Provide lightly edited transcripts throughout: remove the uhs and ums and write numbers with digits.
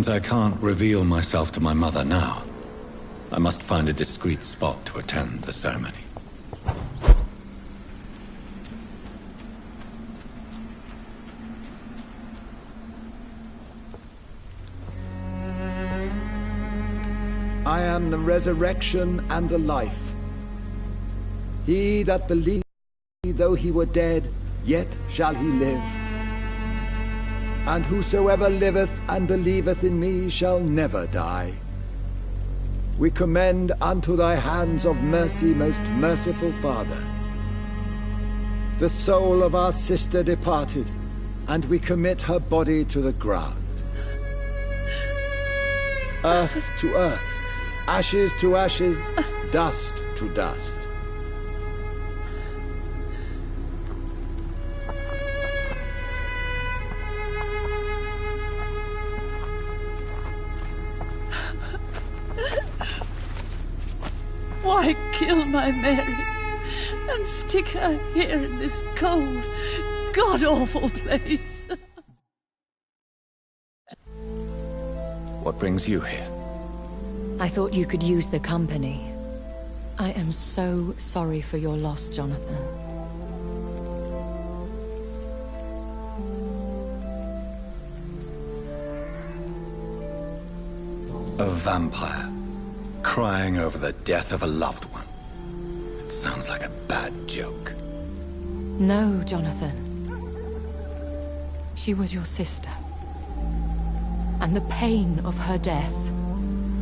Since I can't reveal myself to my mother now, I must find a discreet spot to attend the ceremony. I am the resurrection and the life. He that believes, though he were dead, yet shall he live. And whosoever liveth and believeth in me shall never die. We commend unto thy hands of mercy, most merciful Father, the soul of our sister departed, and we commit her body to the ground. Earth to earth, ashes to ashes, dust to dust. Why kill my Mary and stick her here in this cold, god-awful place? What brings you here? I thought you could use the company. I am so sorry for your loss, Jonathan. A vampire, crying over the death of a loved one. It sounds like a bad joke. No, Jonathan. She was your sister. And the pain of her death,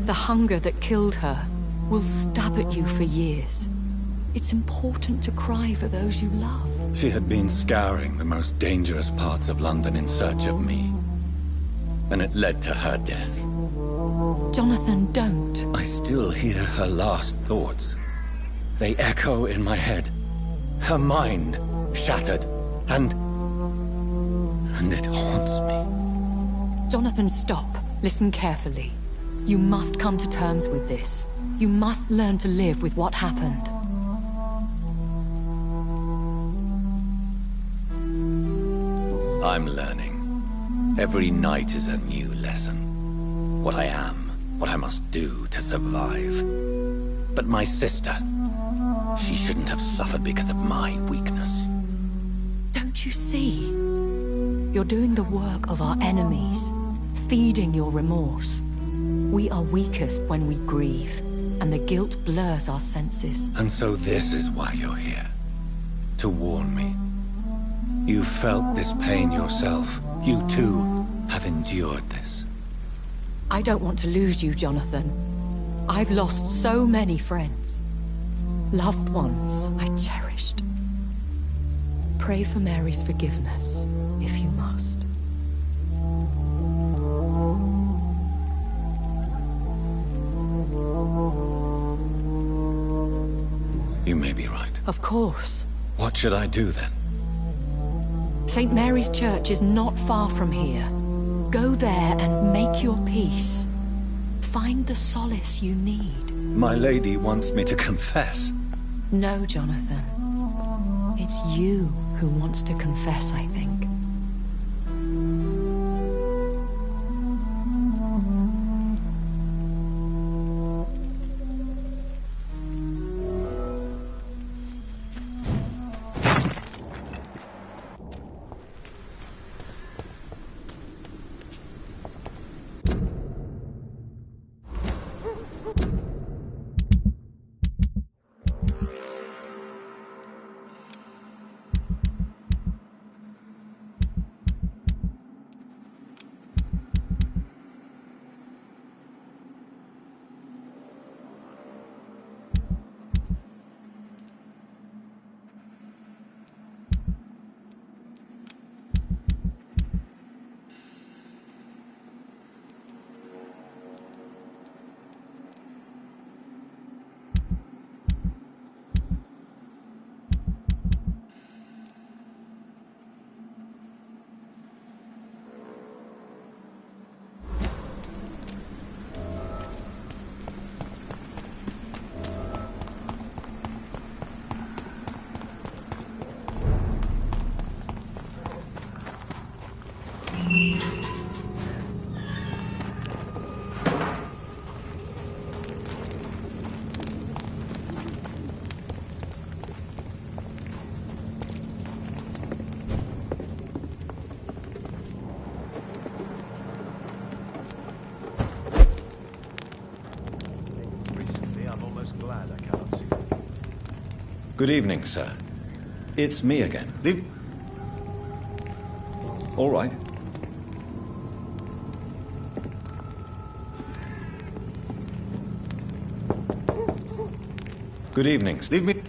the hunger that killed her, will stab at you for years. It's important to cry for those you love. She had been scouring the most dangerous parts of London in search of me. And it led to her death. Jonathan, don't. I still hear her last thoughts. They echo in my head. Her mind shattered, and it haunts me. Jonathan, stop. Listen carefully. You must come to terms with this. You must learn to live with what happened. I'm learning. Every night is a new lesson. What I am, what I must do to survive. But my sister, she shouldn't have suffered because of my weakness. Don't you see? You're doing the work of our enemies, feeding your remorse. We are weakest when we grieve, and the guilt blurs our senses. And so this is why you're here. To warn me. You felt this pain yourself. You too have endured this. I don't want to lose you, Jonathan. I've lost so many friends. Loved ones I cherished. Pray for Mary's forgiveness, if you must. You may be right. Of course. What should I do then? St. Mary's Church is not far from here. Go there and make your peace. Find the solace you need. My lady wants me to confess. No, Jonathan. It's you who wants to confess, I think. Good evening, sir. It's me again. All right. Good evening. Leave me.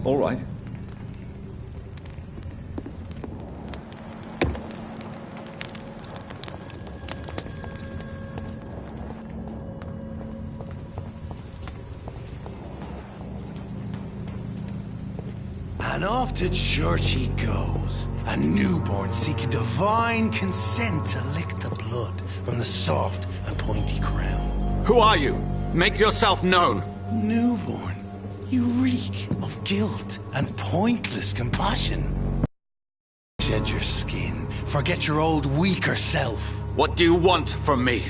All right. And off to church he goes, a newborn seeking divine consent to lick the blood from the soft and pointy crown. Who are you? Make yourself known. Newborn, you reek of guilt and pointless compassion. Shed your skin, forget your old weaker self. What do you want from me?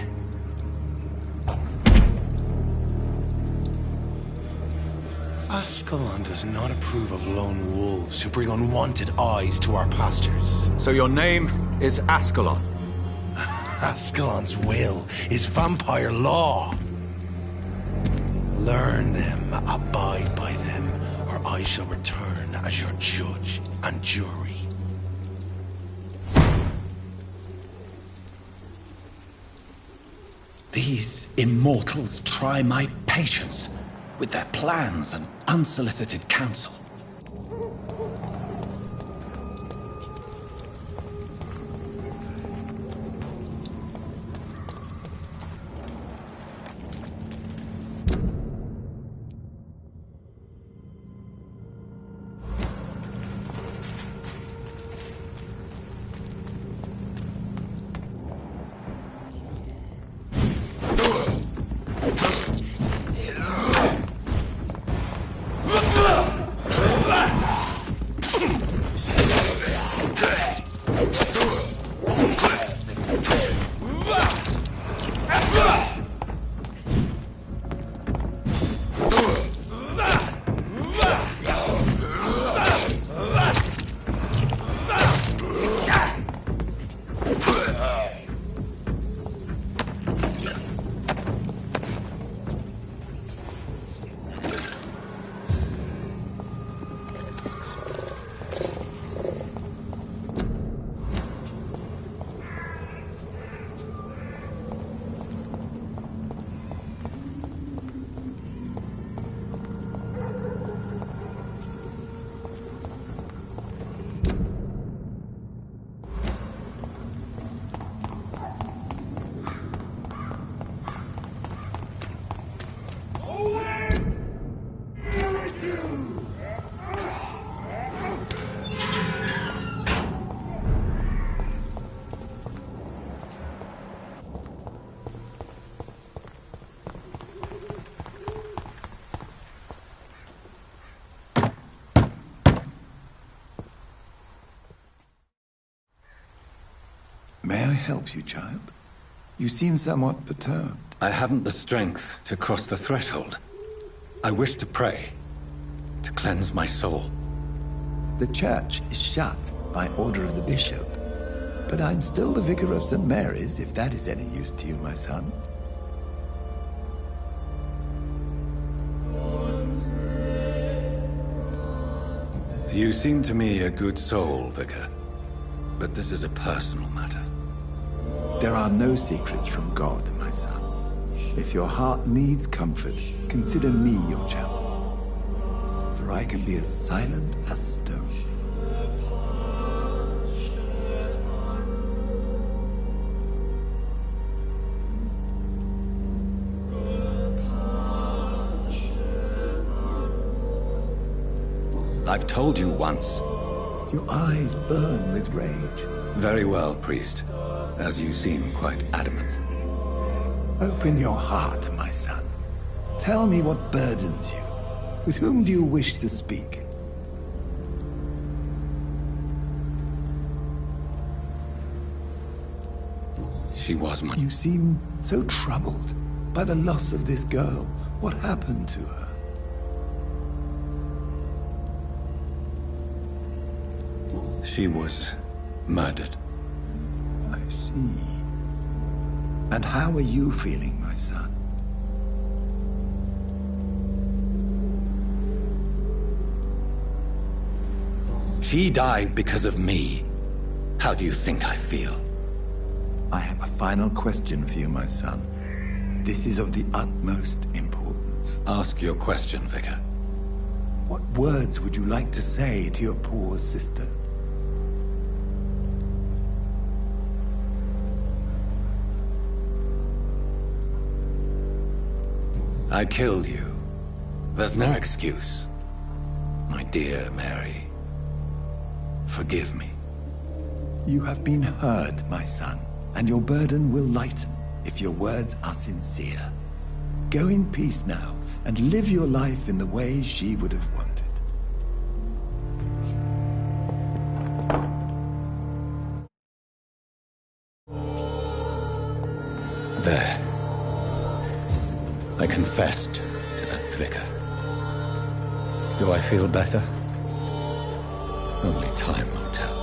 Ascalon does not approve of lone wolves who bring unwanted eyes to our pastures. So your name is Ascalon? Ascalon's will is vampire law. Learn them, abide by them, or I shall return as your judge and jury. These immortals try my patience with their plans and unsolicited counsel. May I help you, child? You seem somewhat perturbed. I haven't the strength to cross the threshold. I wish to pray, to cleanse my soul. The church is shut by order of the bishop. But I'm still the vicar of St. Mary's, if that is any use to you, my son. You seem to me a good soul, Vicar. But this is a personal matter. There are no secrets from God, my son. If your heart needs comfort, consider me your chapel. For I can be as silent as stone. I've told you once. Your eyes burn with rage. Very well, priest. As you seem quite adamant. Open your heart, my son. Tell me what burdens you. With whom do you wish to speak? She was my... You seem so troubled by the loss of this girl. What happened to her? She was murdered. I see. And how are you feeling, my son? She died because of me. How do you think I feel? I have a final question for you, my son. This is of the utmost importance. Ask your question, Vicar. What words would you like to say to your poor sister? I killed you. There's no excuse. My dear Mary, forgive me. You have been heard, my son, and your burden will lighten if your words are sincere. Go in peace now, and live your life in the way she would have wanted. There. I confessed to that vicar. Do I feel better? Only time will tell.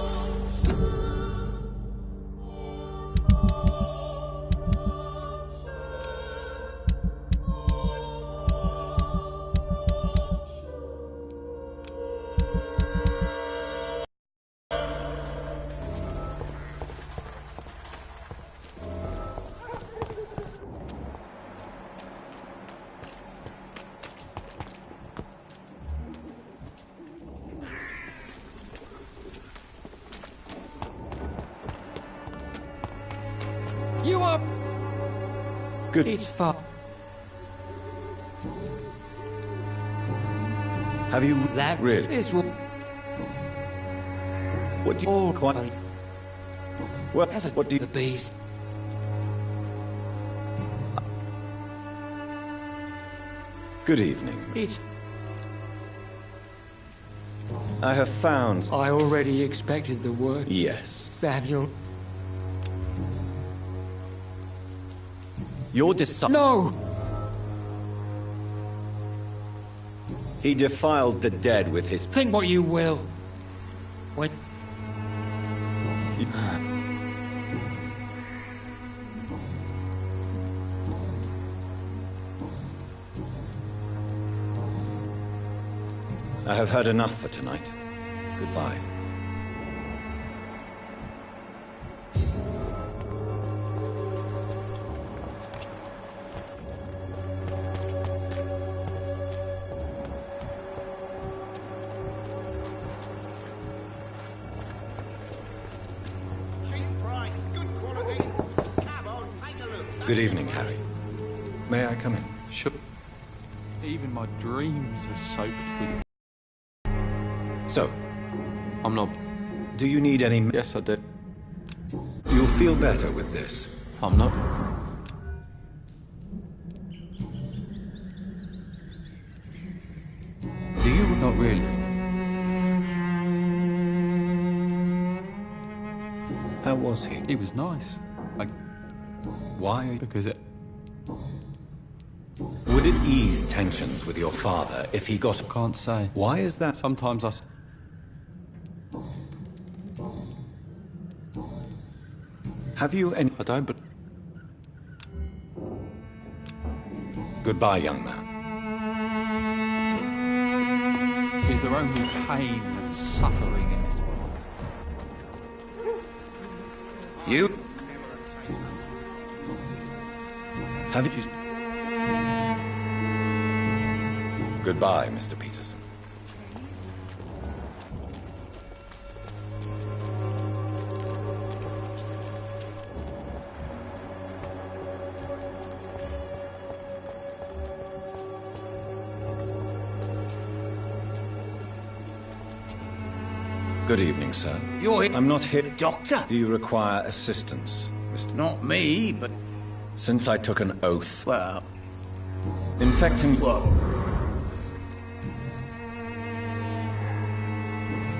You are... Good. It's far. Have you That really? is what... What do you All quite? Well, as a... what do you? The beast. Good evening. It's... I have found. I already expected the word. Yes. Samuel. Your disciple. No! He defiled the dead with his. Think what you will. When... I have heard enough for tonight. Goodbye. Good evening, Harry. May I come in? Sure. Even my dreams are soaked with... So, I'm not... do you need any... Yes, I do. You'll feel better with this. I'm not... Do you... Not really. How was he? He was nice. Why? Because it... Would it ease tensions with your father if he got... Can't say. Why is that? Sometimes I... Have you any... I don't, but... Goodbye, young man. Is there only pain and suffering in this world? You? Have you... Goodbye, Mr. Peterson. Good evening, sir. You're here. I'm not here. Doctor? Do you require assistance, Mr. Not me, but... Since I took an oath... Well... Infecting... Whoa.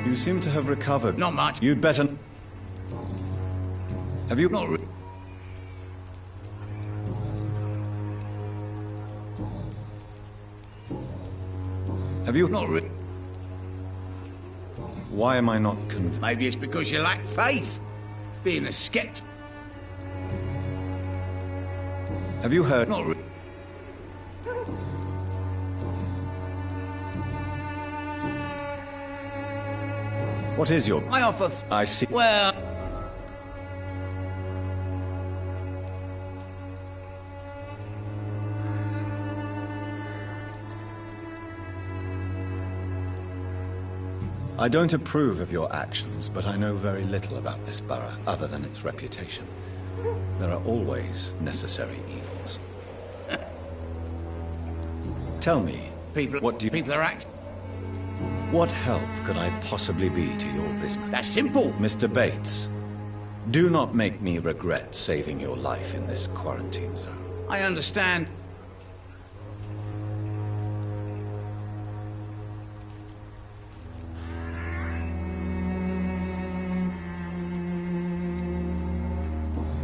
You seem to have recovered. Not much. You'd better... Have you... Not Have you... Not Why am I not convinced? Maybe it's because you lack faith. Being a skeptic. Have you heard... Not What is your... I offer... I see. Well... I don't approve of your actions, but I know very little about this borough, other than its reputation. There are always necessary evils. Tell me, what do you... People are acting... What help could I possibly be to your business? That's simple. Mr. Bates, do not make me regret saving your life in this quarantine zone. I understand.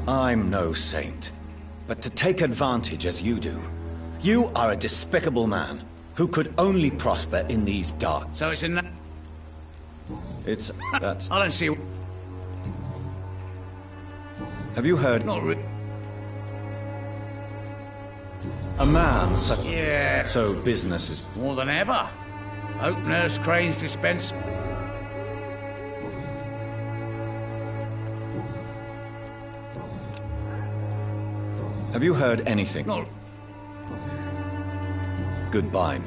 I'm no saint, but to take advantage as you do, you are a despicable man who could only prosper in these dark... So it's in that... that's... I don't see... Have you heard... Not really. A man such... Yeah. So business is... More than ever. Hope Nurse Crane's dispense... Have you heard anything? No. Goodbye.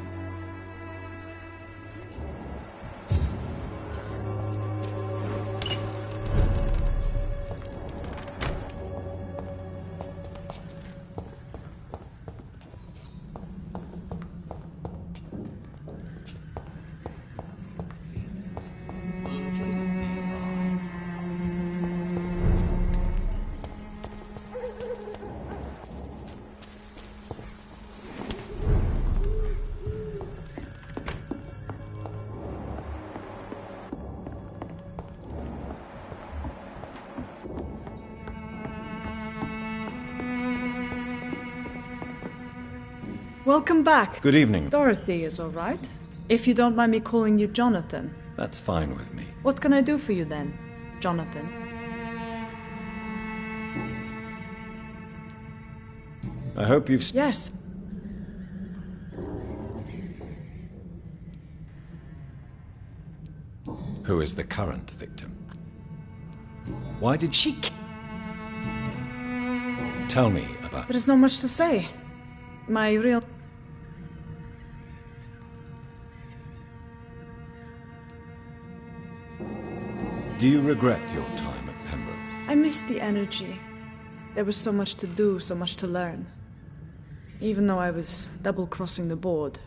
Welcome back. Good evening. Dorothy is all right. If you don't mind me calling you Jonathan. That's fine with me. What can I do for you then, Jonathan? I hope you've... Yes. Who is the current victim? Why did she... Tell me about... There is not much to say. My real... Do you regret your time at Pembroke? I miss the energy. There was so much to do, so much to learn. Even though I was double-crossing the board.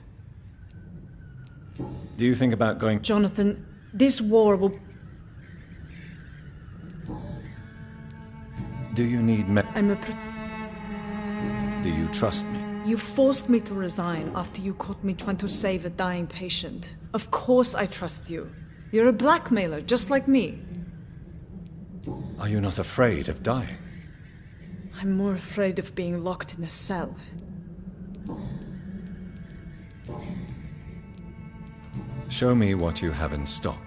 Do you think about going... Jonathan, this war will... Do you need me... I'm a... Do you trust me? You forced me to resign after you caught me trying to save a dying patient. Of course I trust you. You're a blackmailer, just like me. Are you not afraid of dying? I'm more afraid of being locked in a cell. Show me what you have in stock.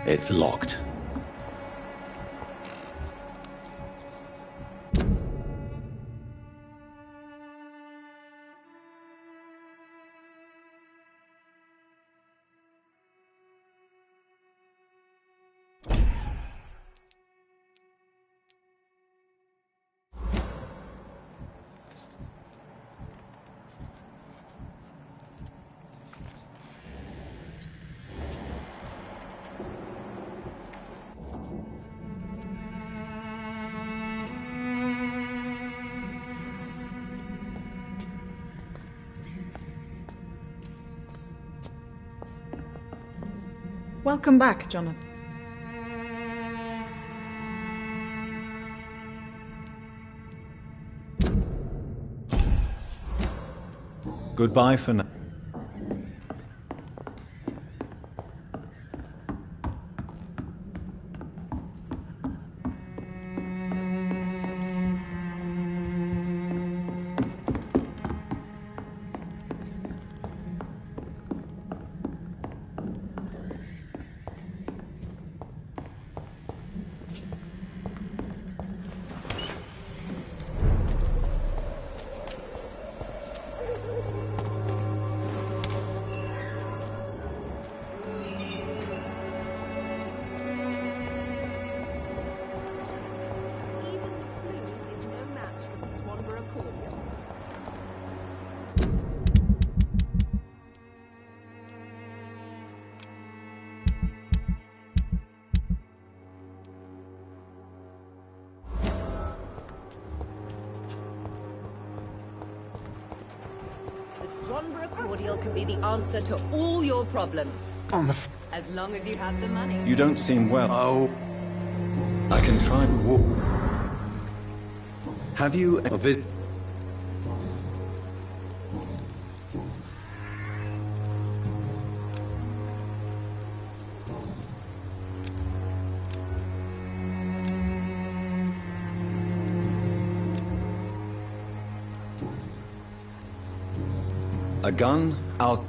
It's locked. Welcome back, Jonathan. Goodbye for now. for a cordial. Swanborough cordial can be the answer to all your problems. As long as you have the money. You don't seem well. Oh. I can try. Have you a visit? A gun? I'll...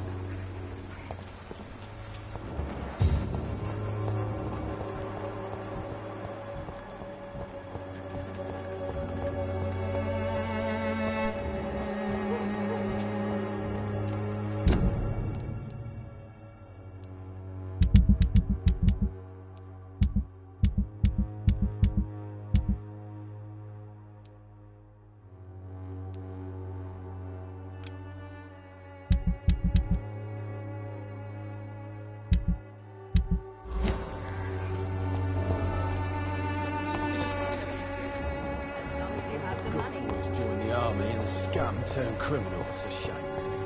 Turn criminal. It's a shame, really.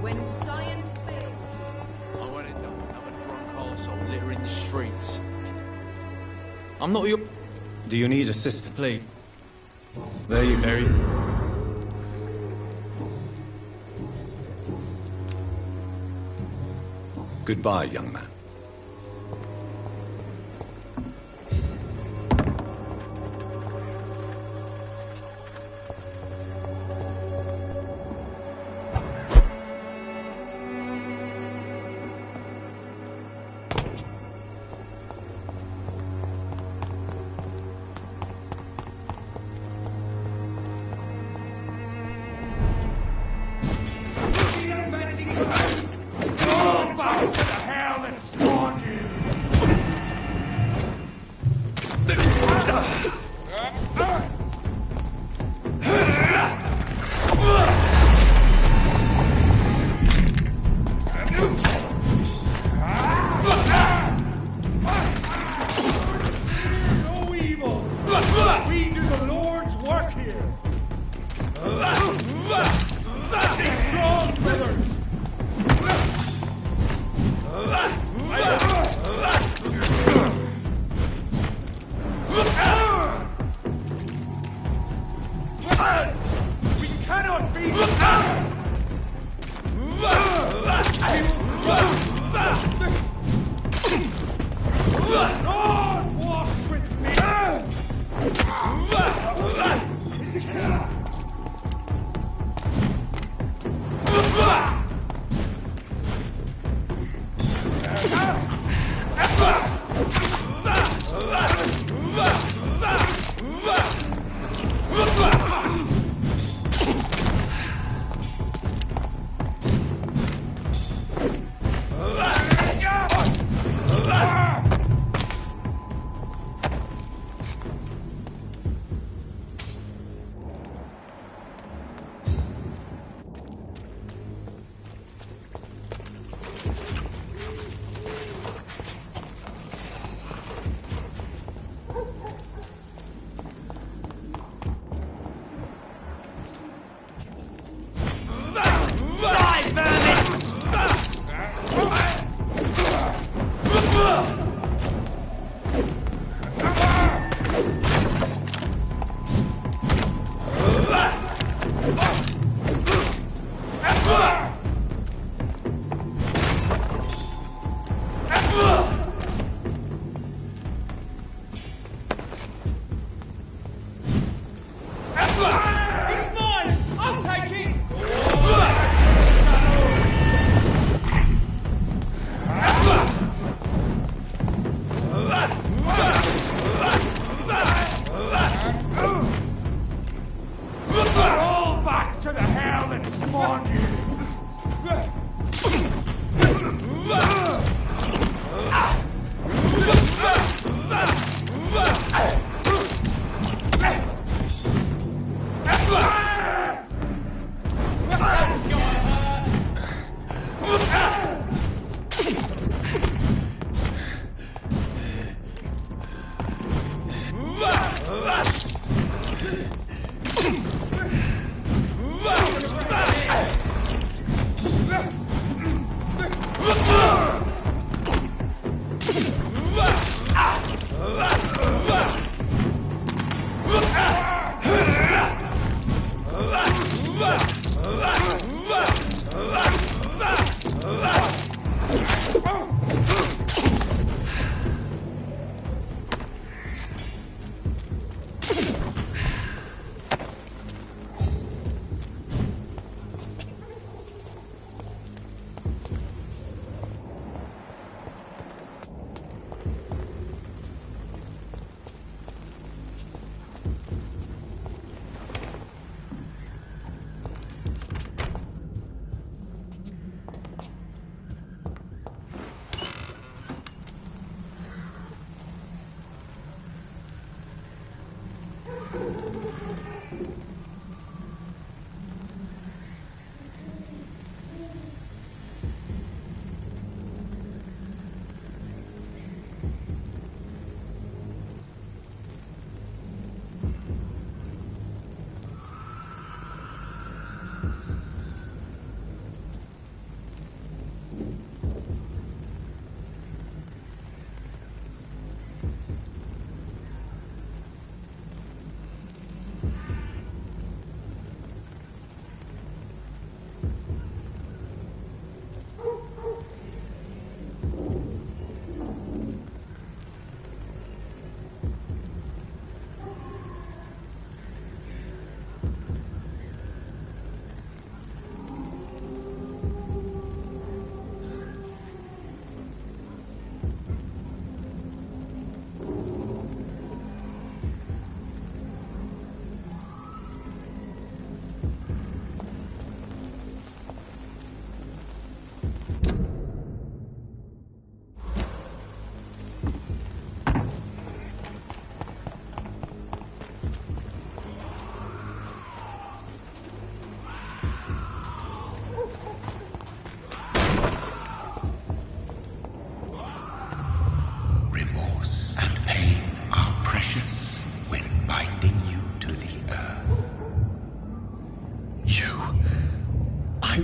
When science fails. I won't end up another drunk arsehole littering the streets. I'm not your... Do you need assistance? Please. There you go. Goodbye, young man.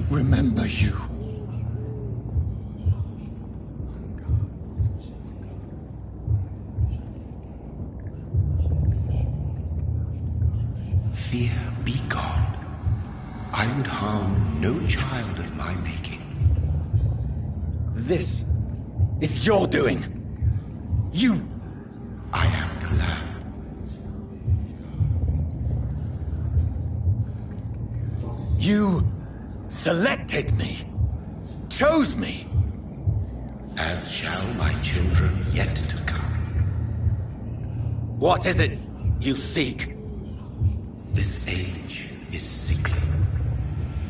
Remember you. Fear be gone. I would harm no child of my making. This is your doing. You. I am the Lamb. You selected me, chose me. As shall my children yet to come. What is it you seek? This age is sickly.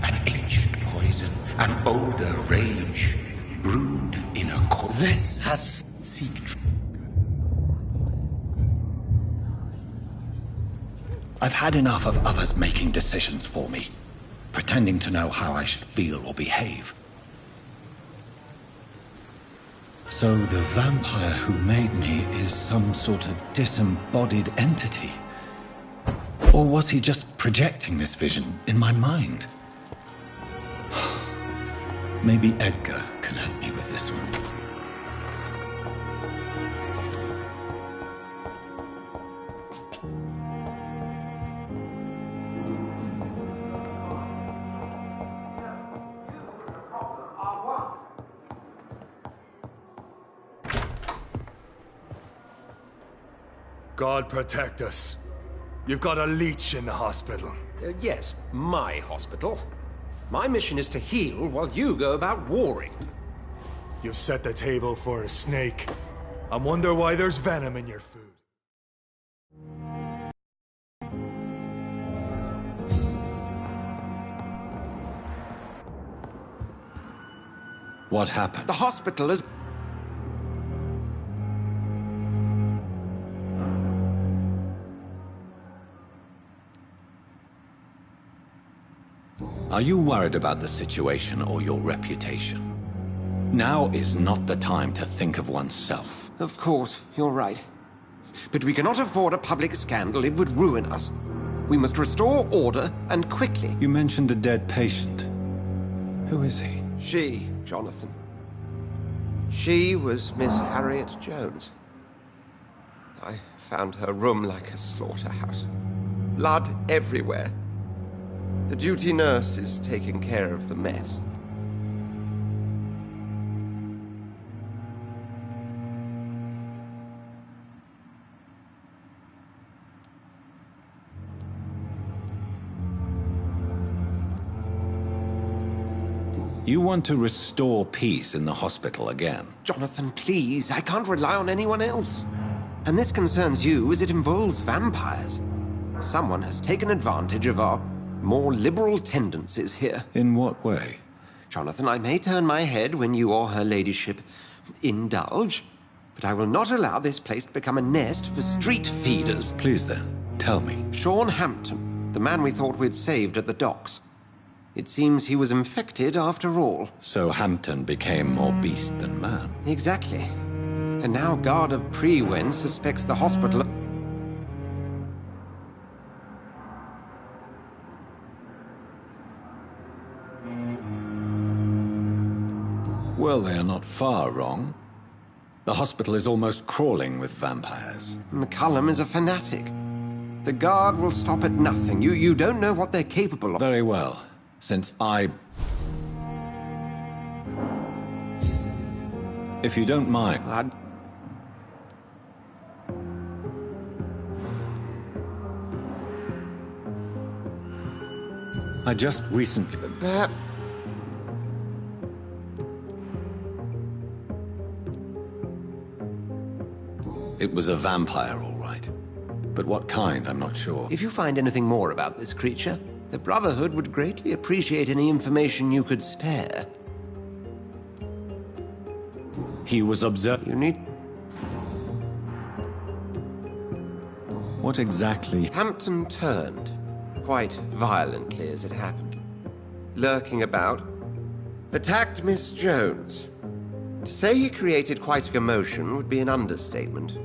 An ancient poison, an older rage, brewed in a cold. This has... Seek. I've had enough of others making decisions for me, pretending to know how I should feel or behave. So the vampire who made me is some sort of disembodied entity? Or was he just projecting this vision in my mind? Maybe Edgar can help me with this one. God protect us. You've got a leech in the hospital. Yes, my hospital. My mission is to heal while you go about warring. You've set the table for a snake. I wonder why there's venom in your food. What happened? The hospital is... Are you worried about the situation or your reputation? Now is not the time to think of oneself. Of course, you're right. But we cannot afford a public scandal. It would ruin us. We must restore order, and quickly. You mentioned a dead patient. Who is he? She, Jonathan. She was Miss Harriet Jones. I found her room like a slaughterhouse. Blood everywhere. The duty nurse is taking care of the mess. You want to restore peace in the hospital again? Jonathan, please, I can't rely on anyone else. And this concerns you as it involves vampires. Someone has taken advantage of our more liberal tendencies here. In what way? Jonathan, I may turn my head when you or her ladyship indulge, but I will not allow this place to become a nest for street feeders. Please then, tell me. Sean Hampton, the man we thought we'd saved at the docks. It seems he was infected after all. So Hampton became more beast than man. Exactly. And now Guard of Prewen suspects the hospital... Well, they are not far wrong. The hospital is almost crawling with vampires. McCullum is a fanatic. The Guard will stop at nothing. You don't know what they're capable of. Very well. Since If you don't mind... I just recently... It was a vampire, all right. But what kind, I'm not sure. If you find anything more about this creature, the Brotherhood would greatly appreciate any information you could spare. He was observed... You need... What exactly... Hampton turned, quite violently as it happened. Lurking about. Attacked Miss Jones. To say he created quite a commotion would be an understatement.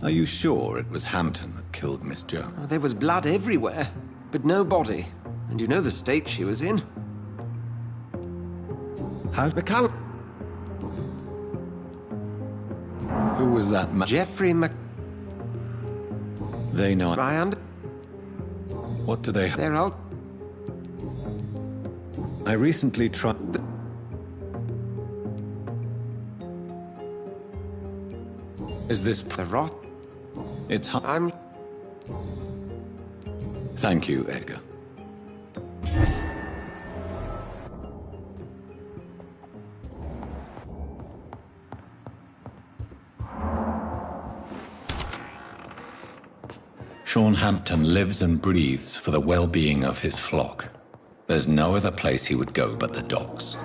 Are you sure it was Hampton that killed Miss Jones? Oh, there was blood everywhere, but no body. And you know the state she was in. How... McCullum... Who was that man? Jeffrey They know... What do they... They're out... I recently tried... Is this... The Roth... It's... I'm... Thank you, Edgar. Sean Hampton lives and breathes for the well-being of his flock. There's no other place he would go but the docks.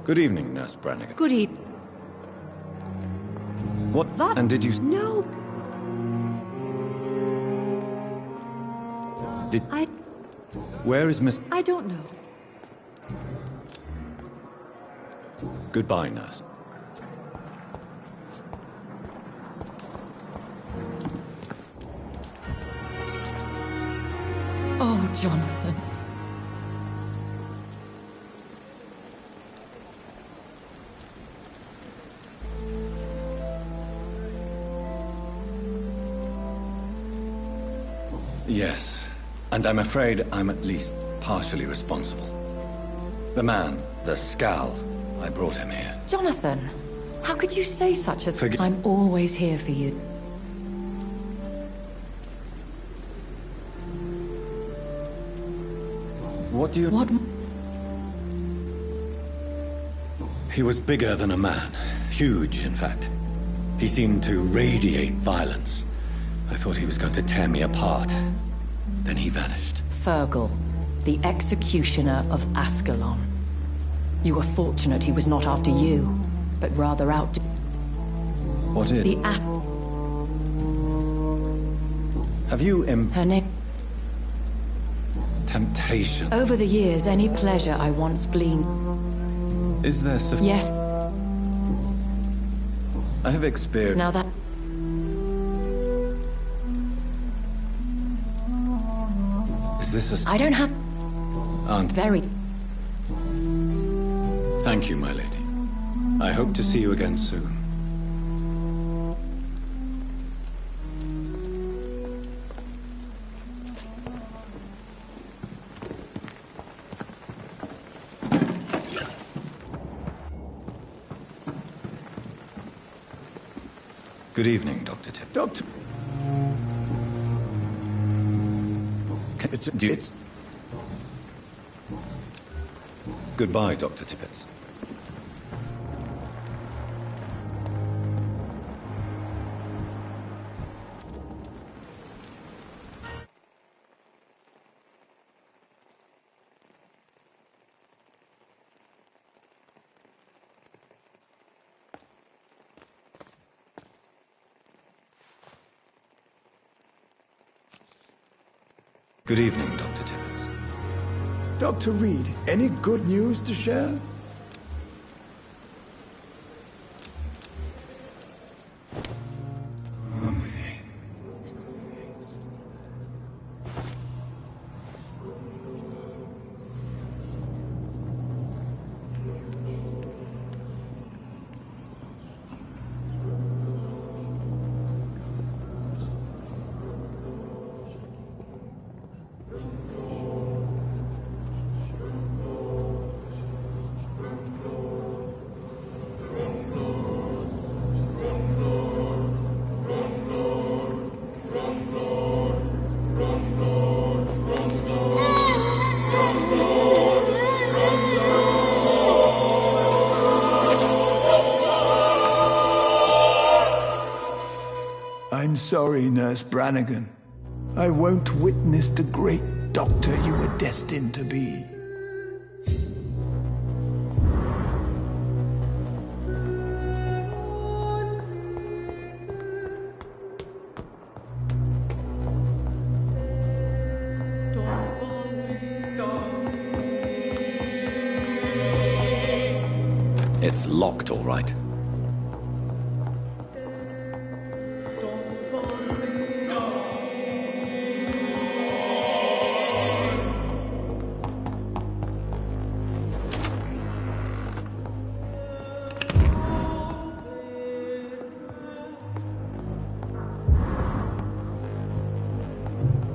Good evening, Nurse Brannigan. Good evening. What? That... And did you... No. Did... Where is Miss... I don't know. Goodbye, Nurse. Oh, Jonathan. Yes, and I'm afraid I'm at least partially responsible. The man, the scowl, I brought him here. Jonathan. How could you say such a thing? I'm always here for you. What do you... What? He was bigger than a man. Huge, in fact. He seemed to radiate violence. I thought he was going to tear me apart. Then he vanished. Fergal, the executioner of Ascalon. You were fortunate he was not after you, but rather out... What is... The Have you Her name... Temptation. Over the years, any pleasure I once gleaned... Is there Yes. I have experienced... Now that... Is this a... I don't have... Aunt... Very... Thank you, my lady. I hope to see you again soon. Good evening, Dr. Tippett. Doctor... It's... Goodbye, Dr. Tippett. Good evening, Dr. Tippett. Dr. Reed, any good news to share? I'm sorry, Nurse Brannigan. I won't witness the great doctor you were destined to be. It's locked, all right.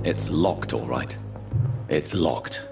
It's locked, all right. It's locked.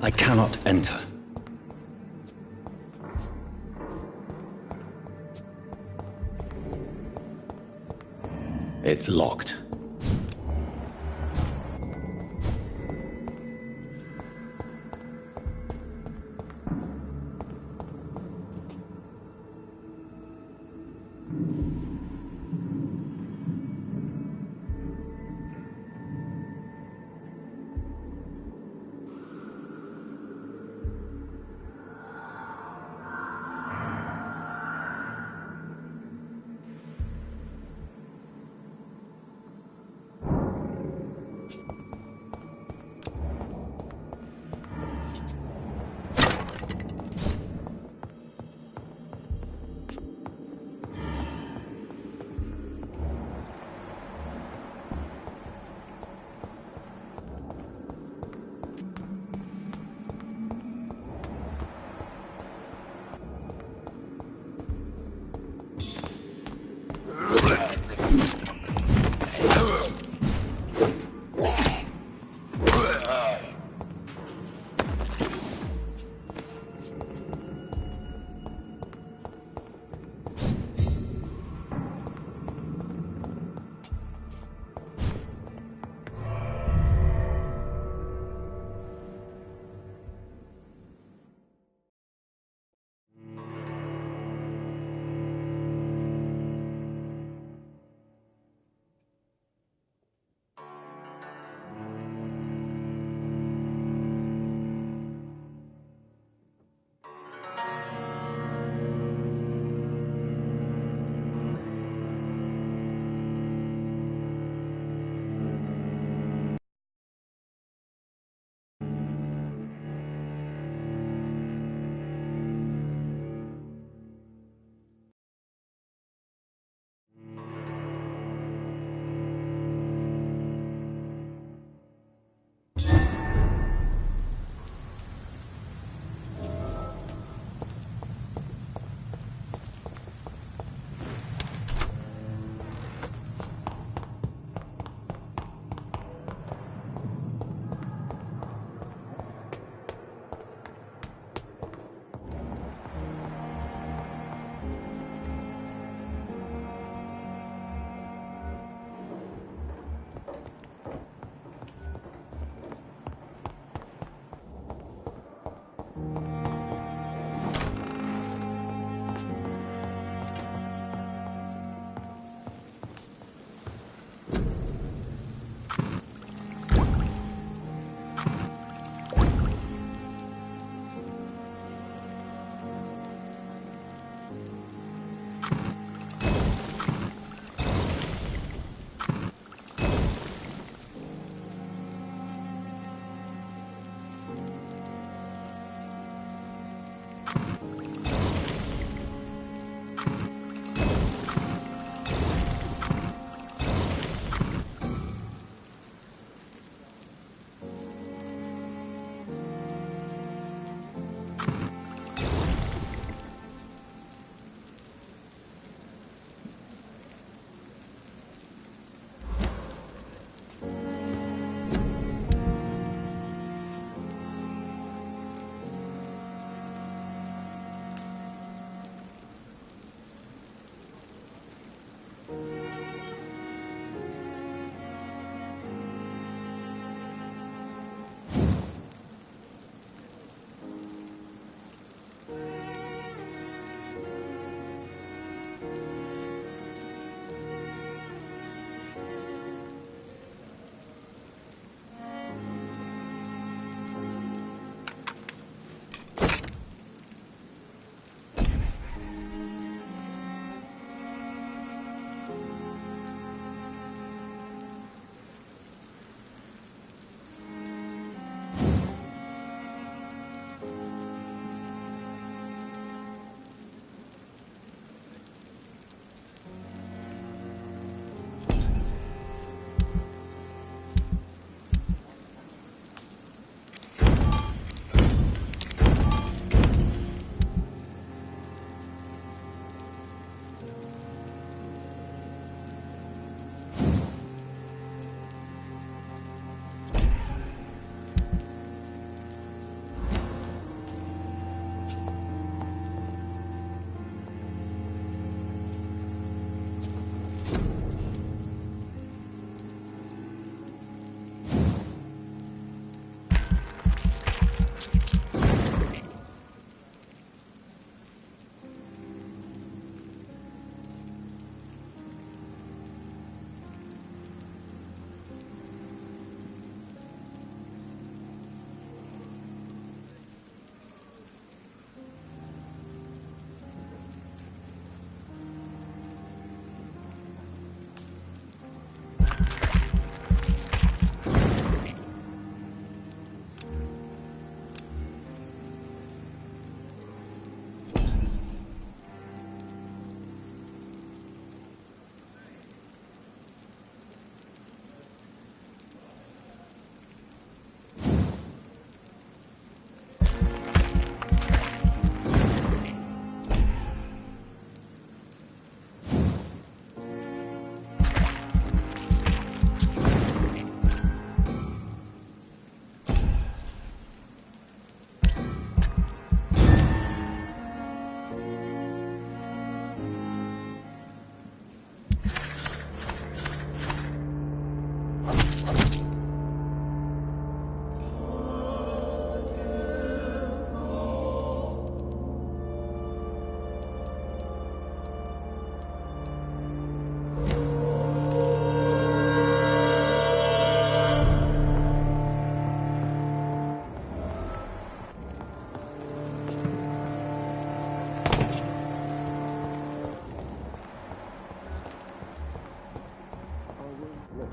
I cannot enter. It's locked.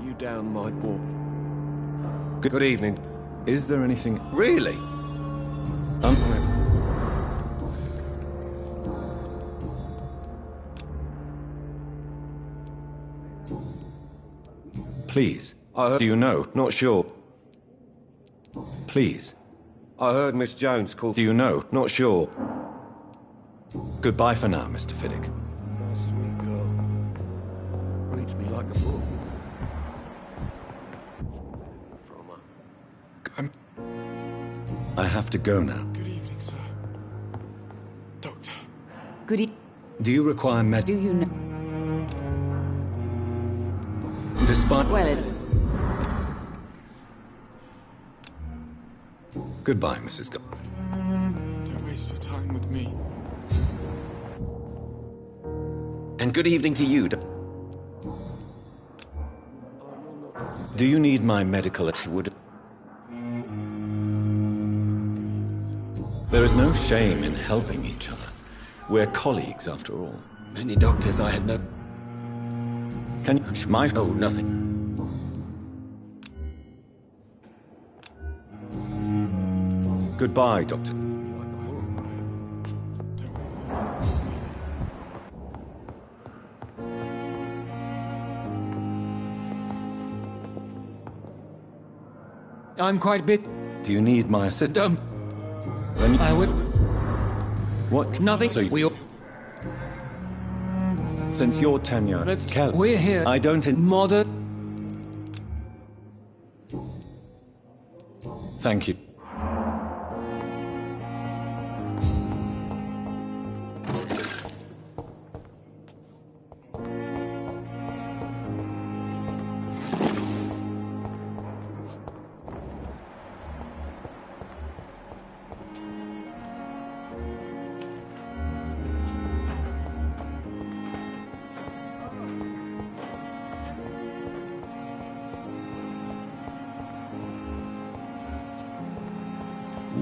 You down, my boy. Good evening. Is there anything... Really? Please. Do you know? Not sure. Please. I heard Miss Jones call... Do you know? Not sure. Goodbye for now, Mr. Fiddick. Sweet girl. Reads me like a book. I have to go now. Good evening, sir. Doctor. Good evening. Do you require Do you know? Despite... Well, Goodbye, Mrs. Don't waste your time with me. And good evening to you. Do you need my medical... I would... There is no shame in helping each other. We're colleagues, after all. Many doctors I have no... Can you... My... Oh, nothing. Goodbye, Doctor. I'm quite bit... Do you need my assistance? Then I would... What? Nothing. So we'll... Since your tenure... We're here. I don't... Modern... Thank you.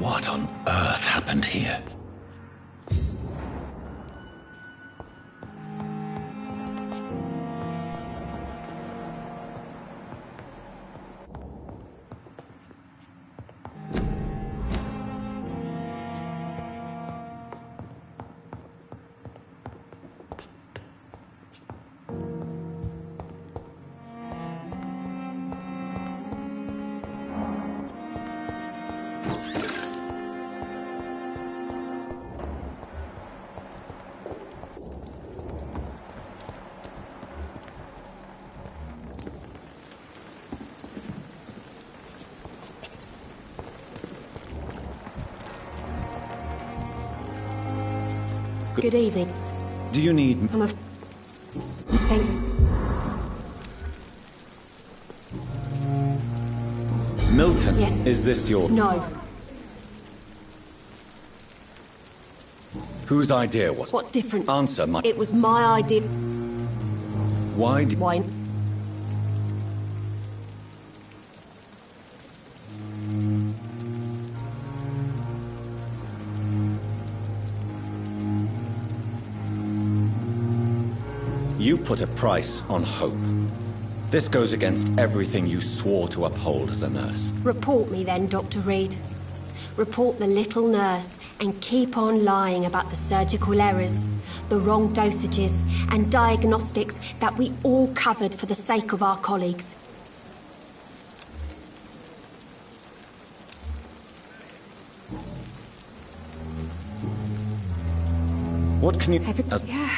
What on earth happened here? Good evening. Do you need... Thank... Milton? Yes. Is this your... No. Whose idea was... What difference? Answer my... It was my idea. Why did... Why? You put a price on hope. This goes against everything you swore to uphold as a nurse. Report me then, Dr. Reed. Report the little nurse and keep on lying about the surgical errors, the wrong dosages and diagnostics that we all covered for the sake of our colleagues. What can you... Yeah.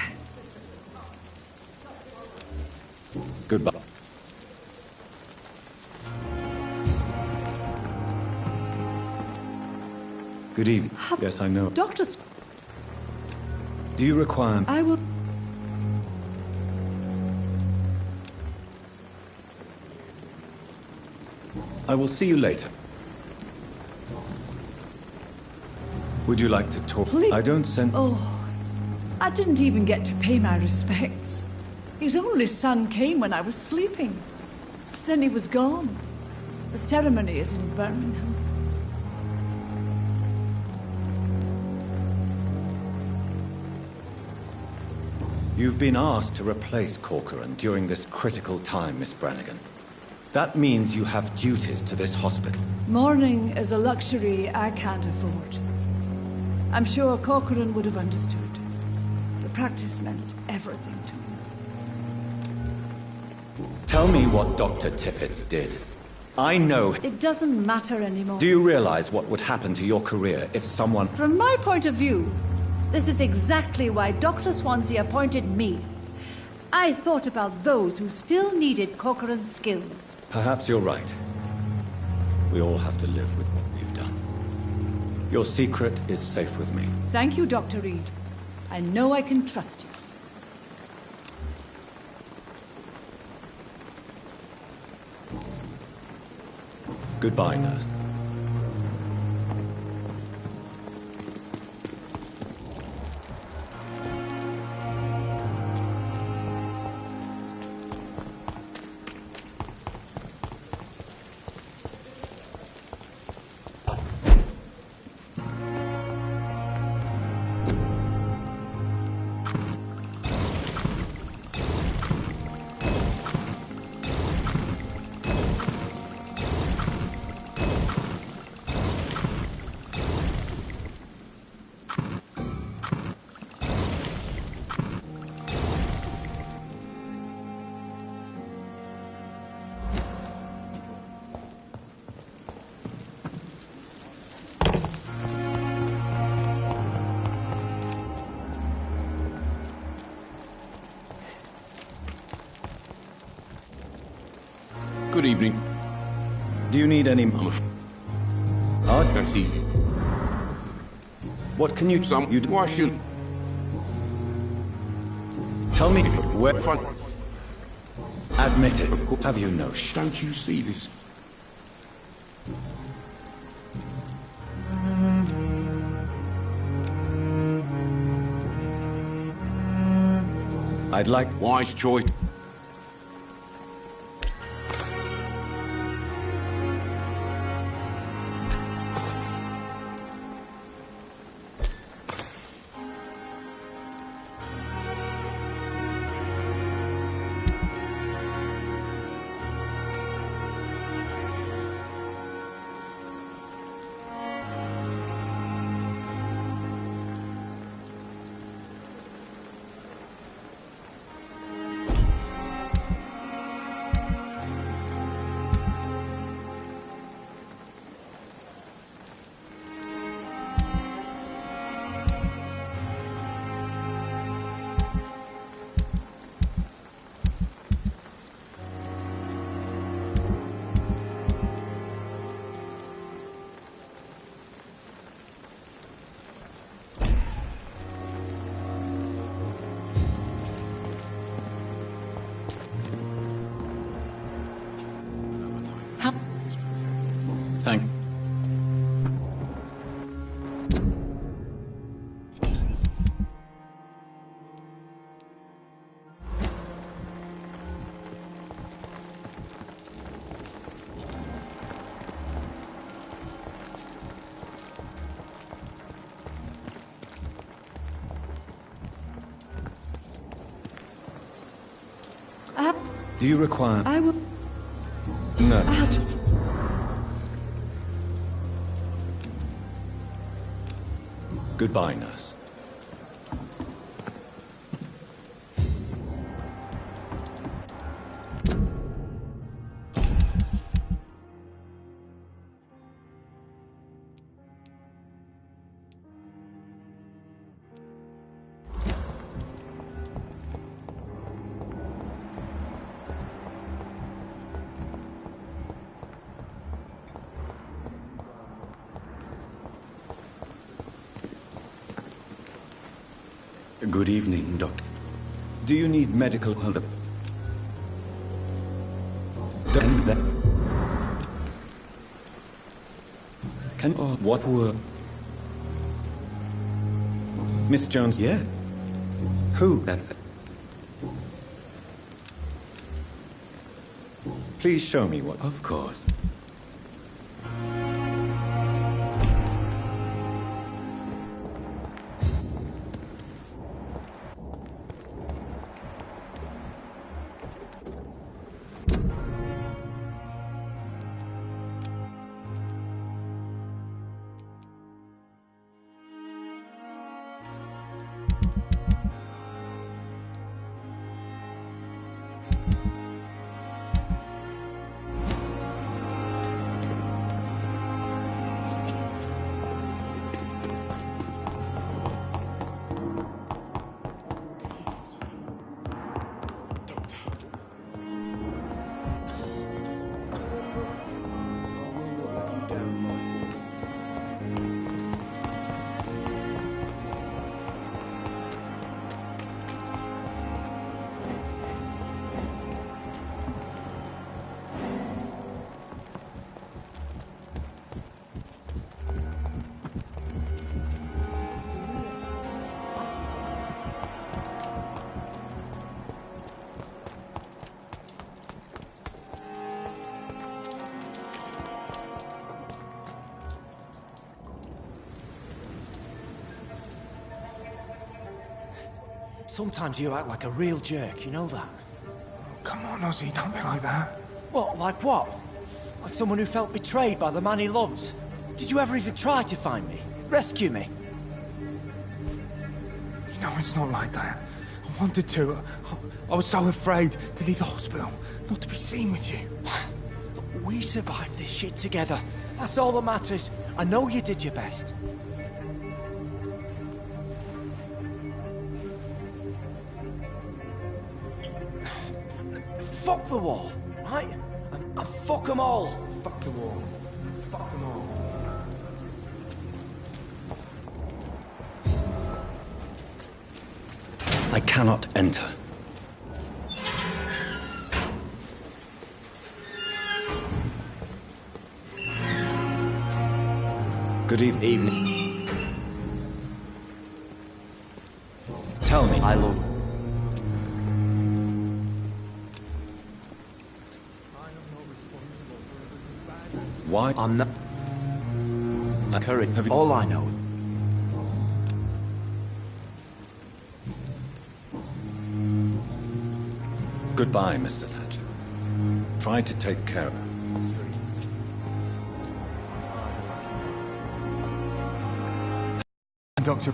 Goodbye. Good evening. Yes, I know. Doctors... Do you require... I will... I will see you later. Would you like to talk? Please. I don't send... Oh, I didn't even get to pay my respects. His only son came when I was sleeping. Then he was gone. The ceremony is in Birmingham. You've been asked to replace Corcoran during this critical time, Miss Brannigan. That means you have duties to this hospital. Mourning is a luxury I can't afford. I'm sure Corcoran would have understood. The practice meant everything to me. Tell me what Dr. Tippett did. I know... It doesn't matter anymore. Do you realize what would happen to your career if someone... From my point of view, this is exactly why Dr. Swansea appointed me. I thought about those who still needed Corcoran's skills. Perhaps you're right. We all have to live with what we've done. Your secret is safe with me. Thank you, Dr. Reed. I know I can trust you. Goodbye, nurse. Good evening. Do you need any... I see. What can you... Why should... Tell me where... Fun. Admit it. Have you no Don't you see this? I'd like... Wise choice. Thank... Do you require... I will... No. Goodbye, nurse. Good evening, Doctor. Do you need medical help? And that... Can... what were... Miss Jones? Yeah. Who? That's it. Please show me what... Of course. Sometimes you act like a real jerk, you know that? Come on, Ozzy, don't be like that. What, like what? Like someone who felt betrayed by the man he loves? Did you ever even try to find me? Rescue me? You know, it's not like that. I wanted to. I was so afraid to leave the hospital, not to be seen with you. We survived this shit together. That's all that matters. I know you did your best. Fuck the wall, right? And fuck them all. Fuck the wall. Fuck them all. I cannot enter. Good evening. Tell me. I love... Why? I'm not... Courage. All I know... Goodbye, Mr. Thatcher. Try to take care of her. Doctor...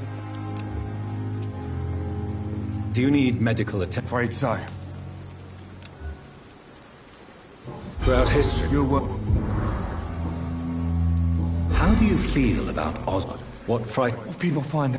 Do you need medical attention? Afraid so. Throughout history... You were... How do you feel about Oswald? What fright... What people find...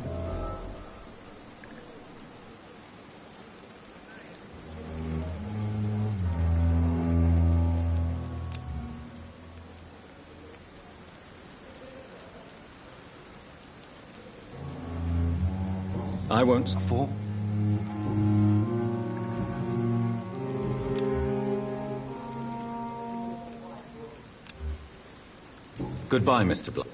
I won't... For? Goodbye, Mr. Blood.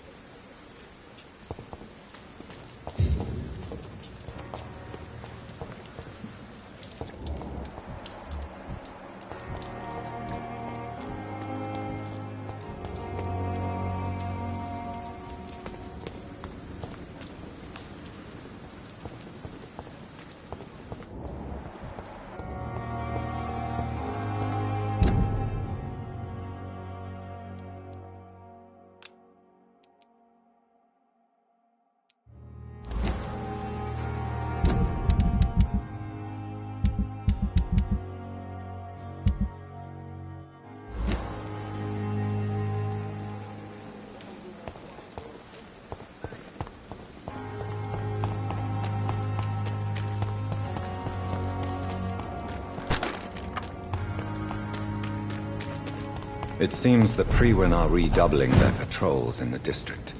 It seems the Priwen are redoubling their patrols in the district.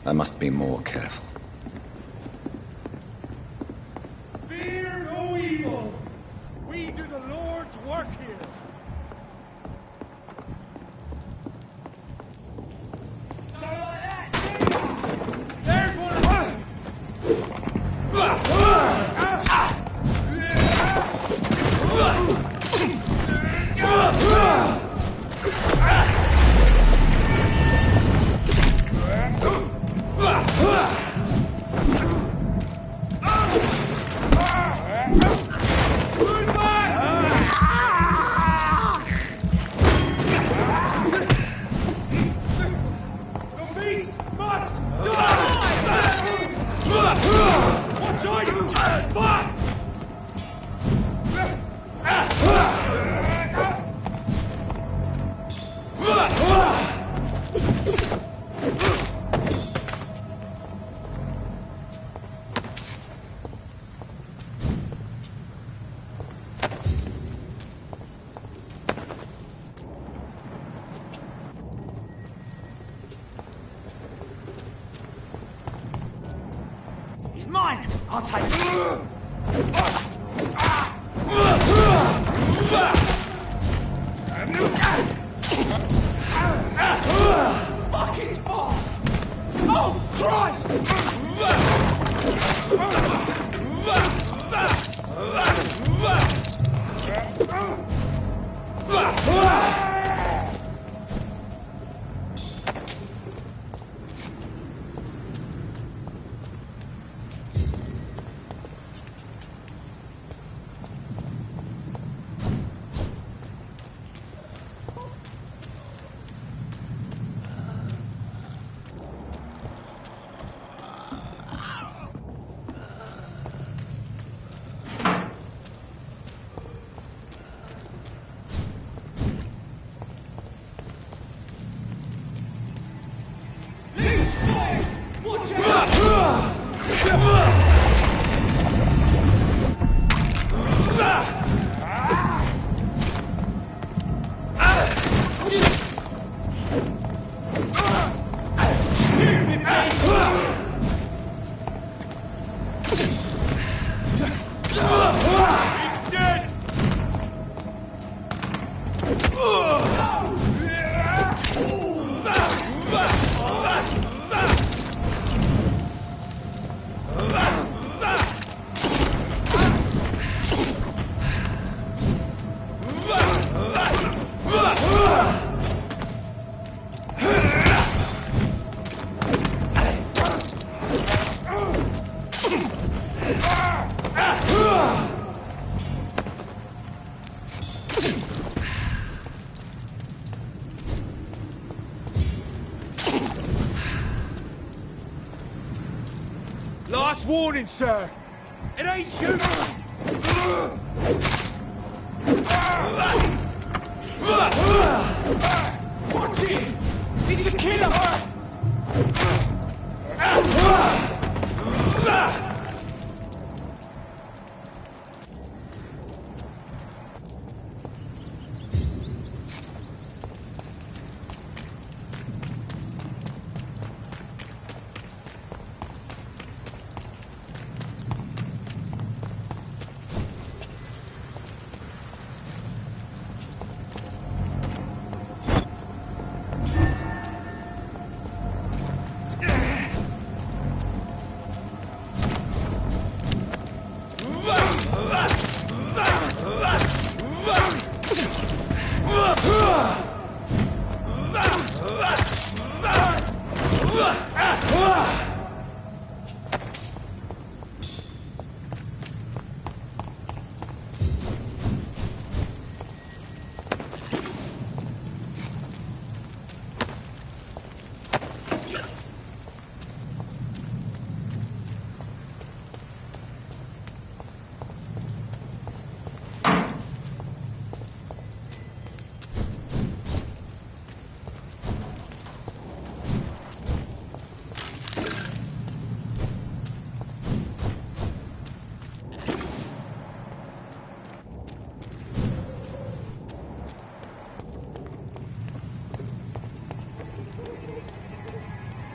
I must be more careful. Fear no evil! We do the Lord's work here! There's one of them! Mine! I'll take it! Fuck its boss! Oh, Christ! Last warning, sir. It ain't you. Watch it. It's a killer.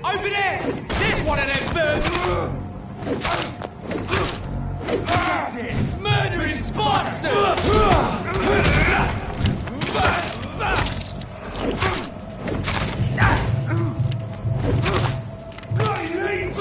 Over there! There's one of them birds! That's it! Murderous bastard! Bloody leech!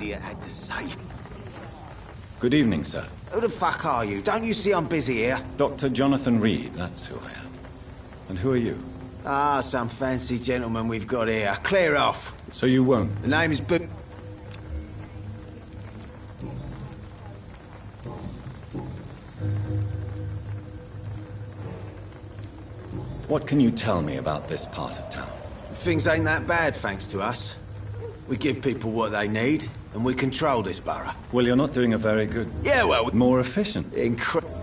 Had to say. Good evening, sir. Who the fuck are you? Don't you see I'm busy here? Dr. Jonathan Reed, that's who I am. And who are you? Ah, some fancy gentleman we've got here. Clear off. So you won't? The name is What can you tell me about this part of town? Things ain't that bad, thanks to us. We give people what they need, and we control this borough. Well, you're not doing a very good... Yeah, well... More efficient. Incredible.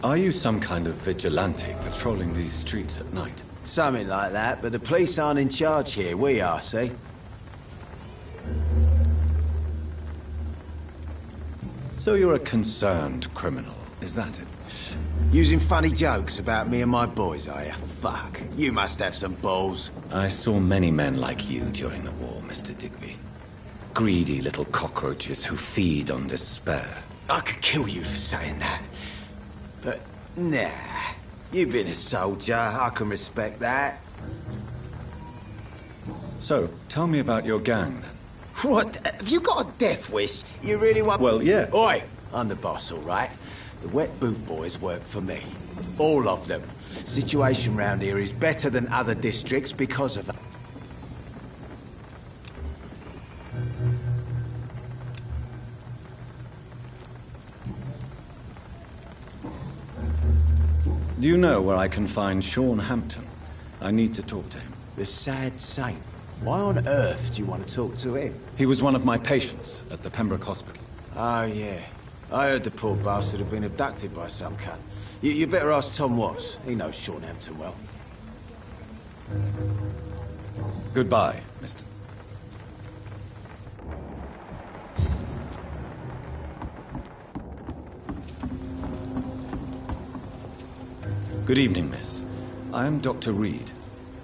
Are you some kind of vigilante patrolling these streets at night? Something like that, but the police aren't in charge here. We are, see? So you're a concerned criminal, is that it? Using funny jokes about me and my boys, are you? Fuck. You must have some balls. I saw many men like you during the war, Mr. Digby. Greedy little cockroaches who feed on despair. I could kill you for saying that. But, nah. You've been a soldier. I can respect that. So, tell me about your gang, then. What? Have you got a death wish? You really want... Well, yeah. Oi! I'm the boss, all right? The wet boot boys work for me. All of them. Situation round here is better than other districts because of... Do you know where I can find Sean Hampton? I need to talk to him. The sad saint. Why on earth do you want to talk to him? He was one of my patients at the Pembroke Hospital. Oh, yeah. I heard the poor bastard had been abducted by some cunt. You better ask Tom Watts. He knows Sean Hampton well. Goodbye, mister. Good evening, miss. I am Dr. Reed.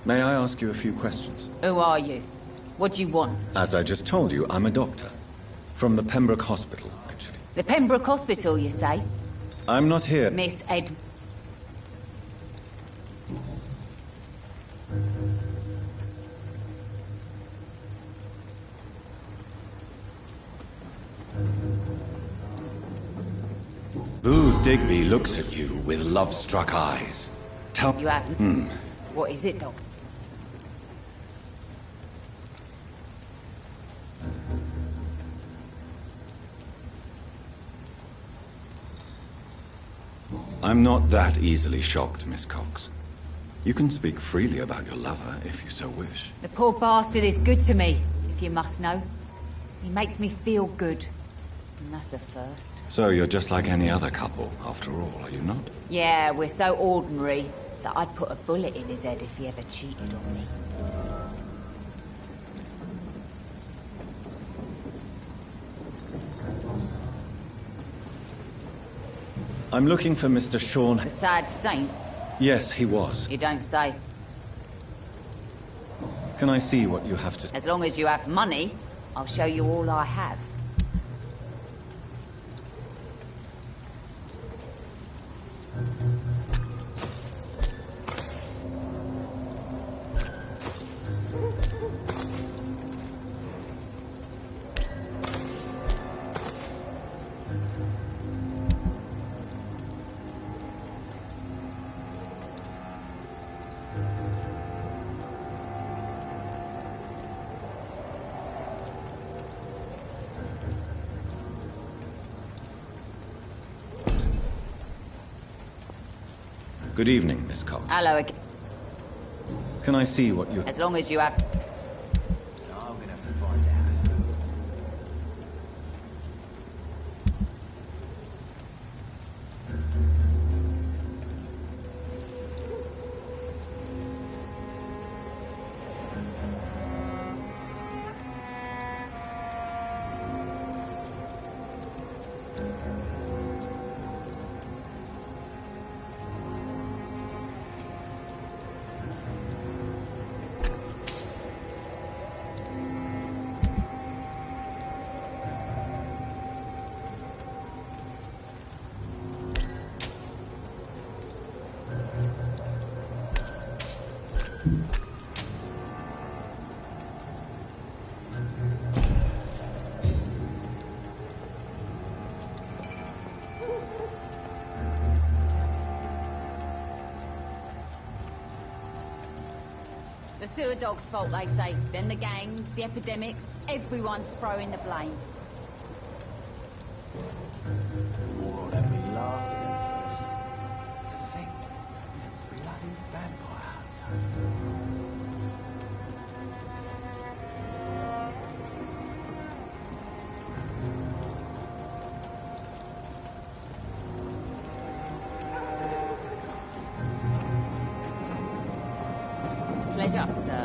May I ask you a few questions? Who are you? What do you want? As I just told you, I'm a doctor. From the Pembroke Hospital, actually. The Pembroke Hospital, you say? I'm not here... Miss Ed... Booth Digby looks at you with love-struck eyes. Tell... You haven't? What is it, Doc? I'm not that easily shocked, Miss Cox. You can speak freely about your lover, if you so wish. The poor bastard is good to me, if you must know. He makes me feel good. And that's a first. So you're just like any other couple, after all, are you not? Yeah, we're so ordinary that I'd put a bullet in his head if he ever cheated on me. I'm looking for Mr. Sean... The sad saint? Yes, he was. You don't say. Can I see what you have to... As long as you have money, I'll show you all I have. Good evening, Miss Cox. Hello again. Can I see what you... As long as you have... I'm gonna find out. The sewer dog's fault, they say. Then the gangs, the epidemics, everyone's throwing the blame. The world had me laughing at first. To think, he's a bloody vampire hunter. Pleasure, sir.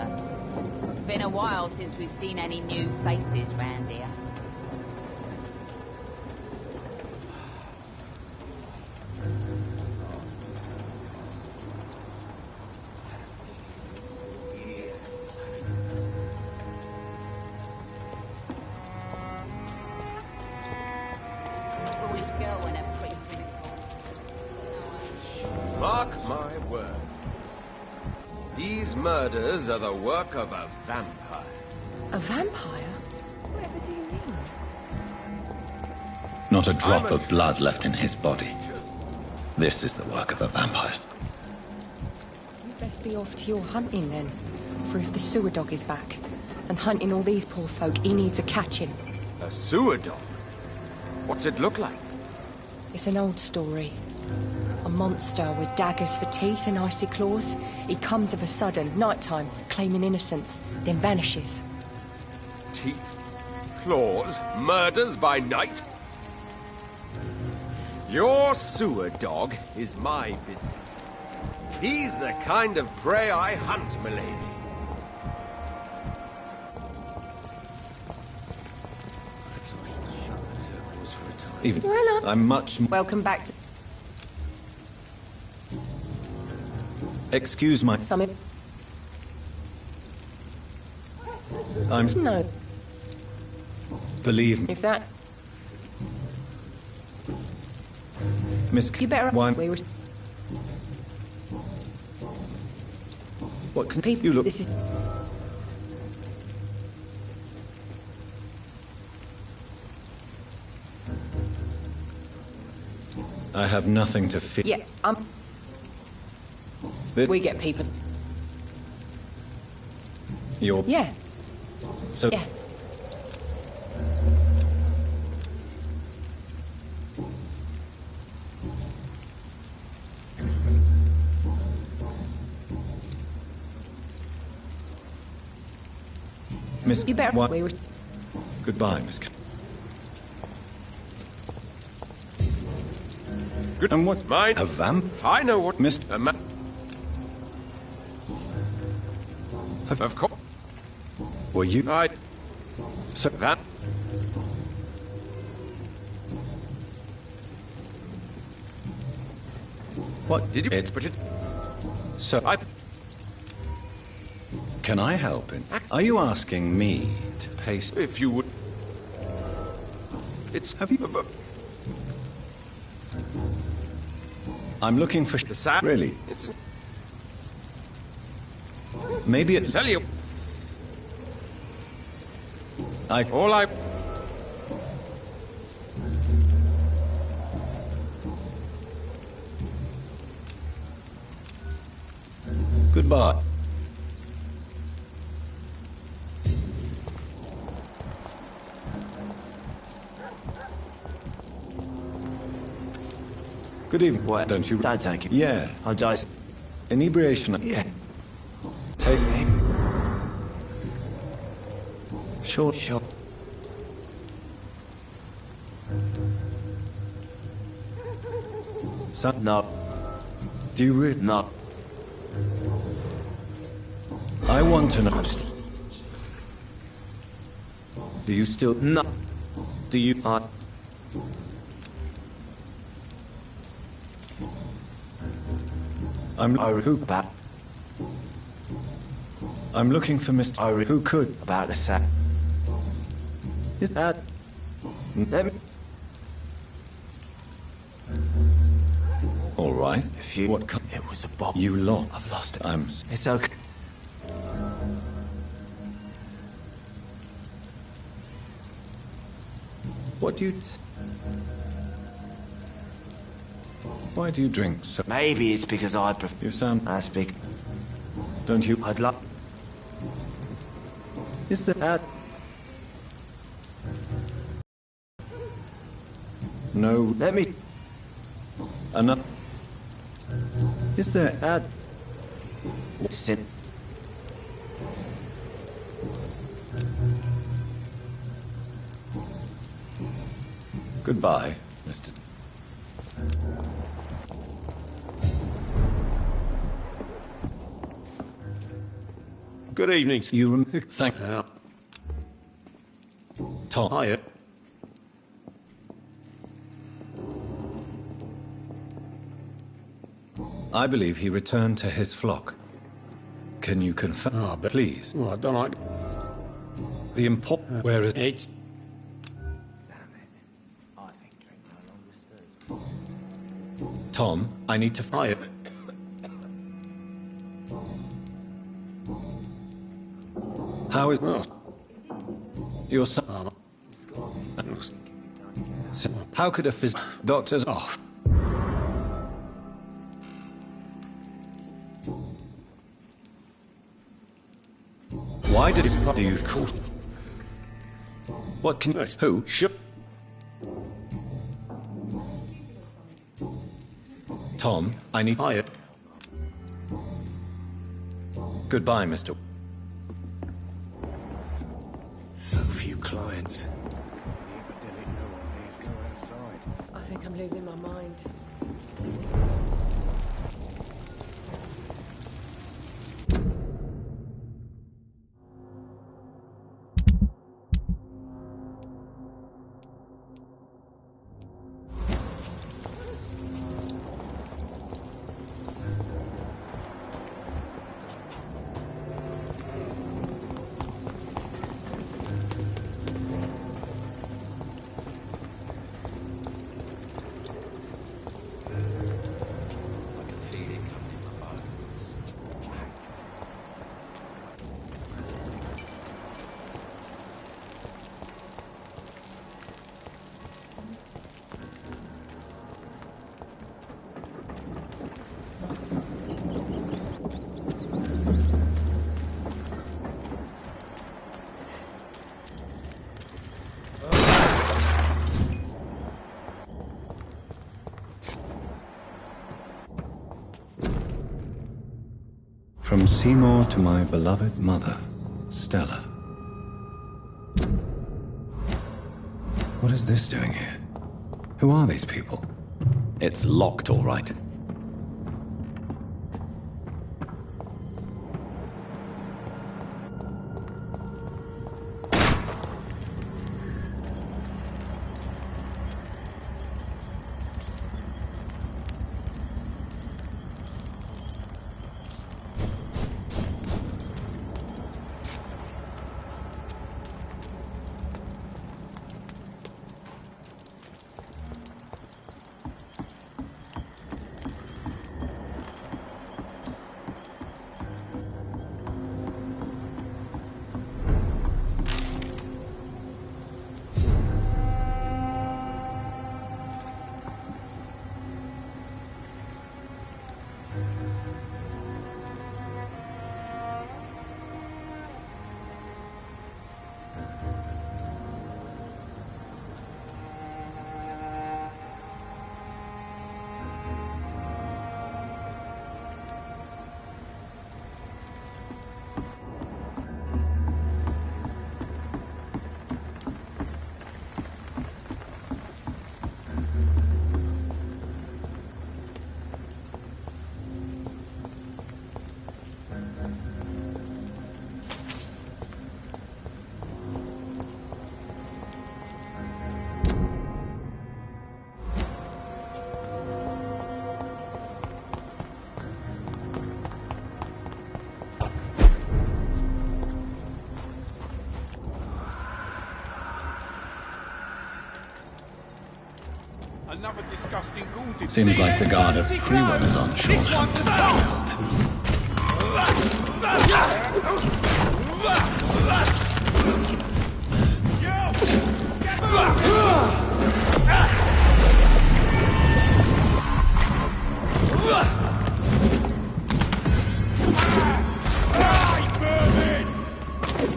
Been a while since we've seen any new faces round here. girl when a pretty Mark my words. These murders are the work of a vampire. A vampire? Whatever do you mean? Not a drop of blood left in his body. This is the work of a vampire. You'd best be off to your hunting then. For if the sewer dog is back, and hunting all these poor folk, he needs a catching. A sewer dog? What's it look like? It's an old story. A monster with daggers for teeth and icy claws. He comes of a sudden, nighttime, claiming innocence, then vanishes. Teeth, claws, murders by night? Your sewer dog is my business. He's the kind of prey I hunt, milady. Even I'm much. Welcome back to. Excuse my. Summit. I'm. No. Believe me. If that. Miss. You better. Why? We were. What can you look? This is. I have nothing to fear. Yeah, we get people. You're. Yeah. So. Yeah. Miss. You better. What? We were. Goodbye, Miss. Good. And what? Mine. A vamp? I know what. Miss. Of course. Were you? So that. What did you? But it. So I. Can I help him? Are you asking me to pay? If you would. It's. Have you? I'm looking for the sap. Really? It's. Maybe it. Tell you. All I. Goodbye. Good evening. What? Don't you? Don't take it. Yeah. I'm just. Inebriation. Yeah. Take me. Sure. Sure. Son? No. Do you really? No. I want to know. Do you still? No. Do you? I'm who? About. I'm looking for Mr. Who could? About the sack. Is that? Let me. All right. If you. What? It was a bomb. You lost. I've lost it. I'm. It's okay. What do you? Why do you drink so? Maybe it's because I prefer. You sound. I speak. Don't you? I'd love. Is that? No. Let me. Enough. Is there? Sit. Goodbye, Mr. Good evening. You thank. Tom. Hiya. I believe he returned to his flock. Can you confirm? Oh, but please. Well, I don't like. The import. Where is? It's. Tom, I need to fire. How is your son? How could a doctor's off? Why did his do you call? What can who should? Tom, I need hire. Goodbye, Mr. So few clients. I think I'm losing my mind. From Seymour to my beloved mother, Stella. What is this doing here? Who are these people? It's locked, all right. Another disgusting ghoul did. Seems like the guard of Freeman is on shore. This one's a soul.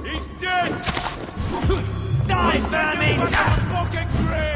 He's dead! Die, vermin! Fucking grave!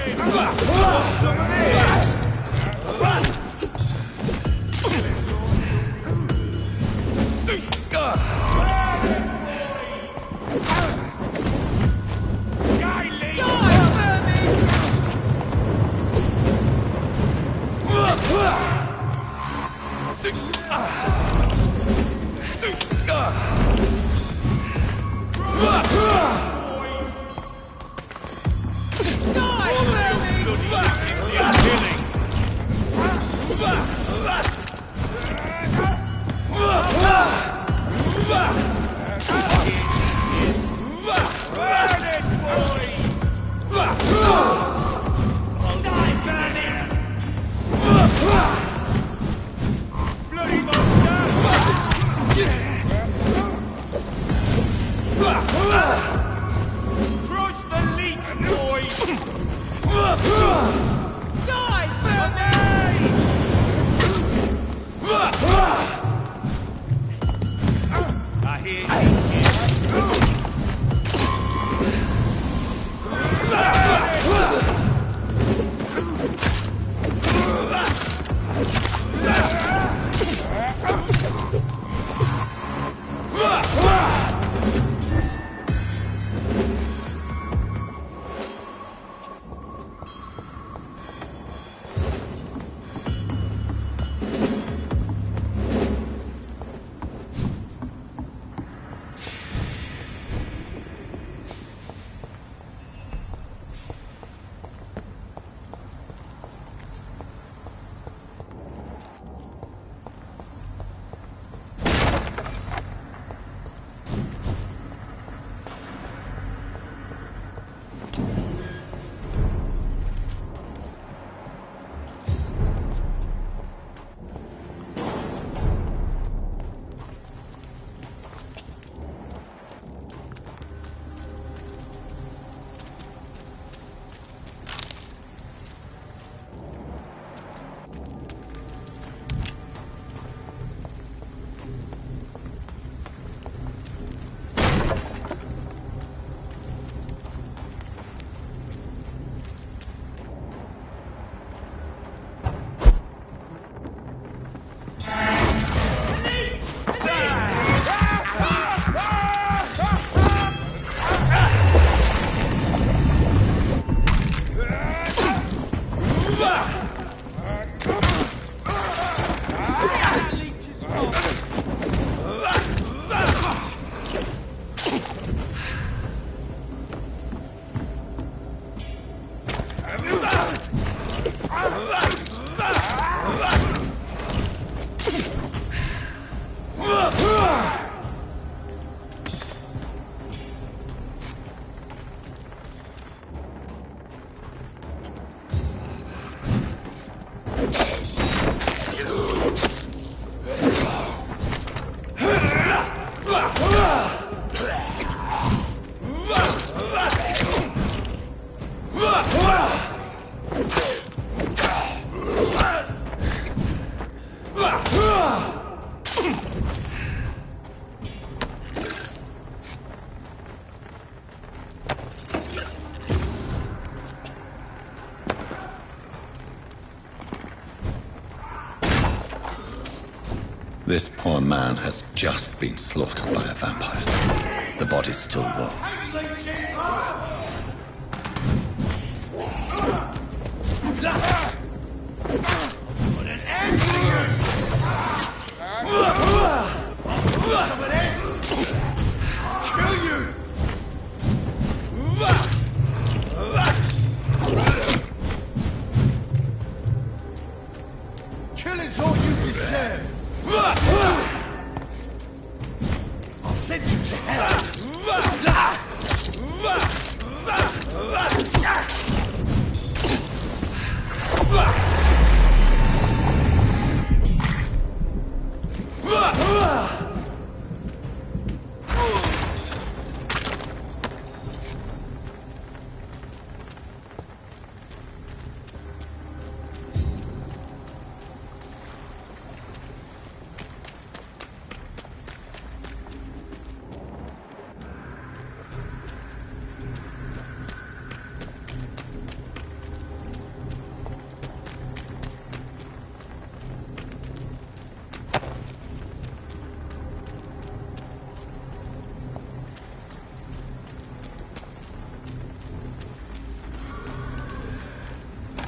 This poor man has just been slaughtered by a vampire. The body's still warm. Put an end to you! Kill you! Killing's all you deserve! I'll send you to hell!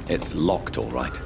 It's locked, all right.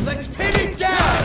Let's pin it down!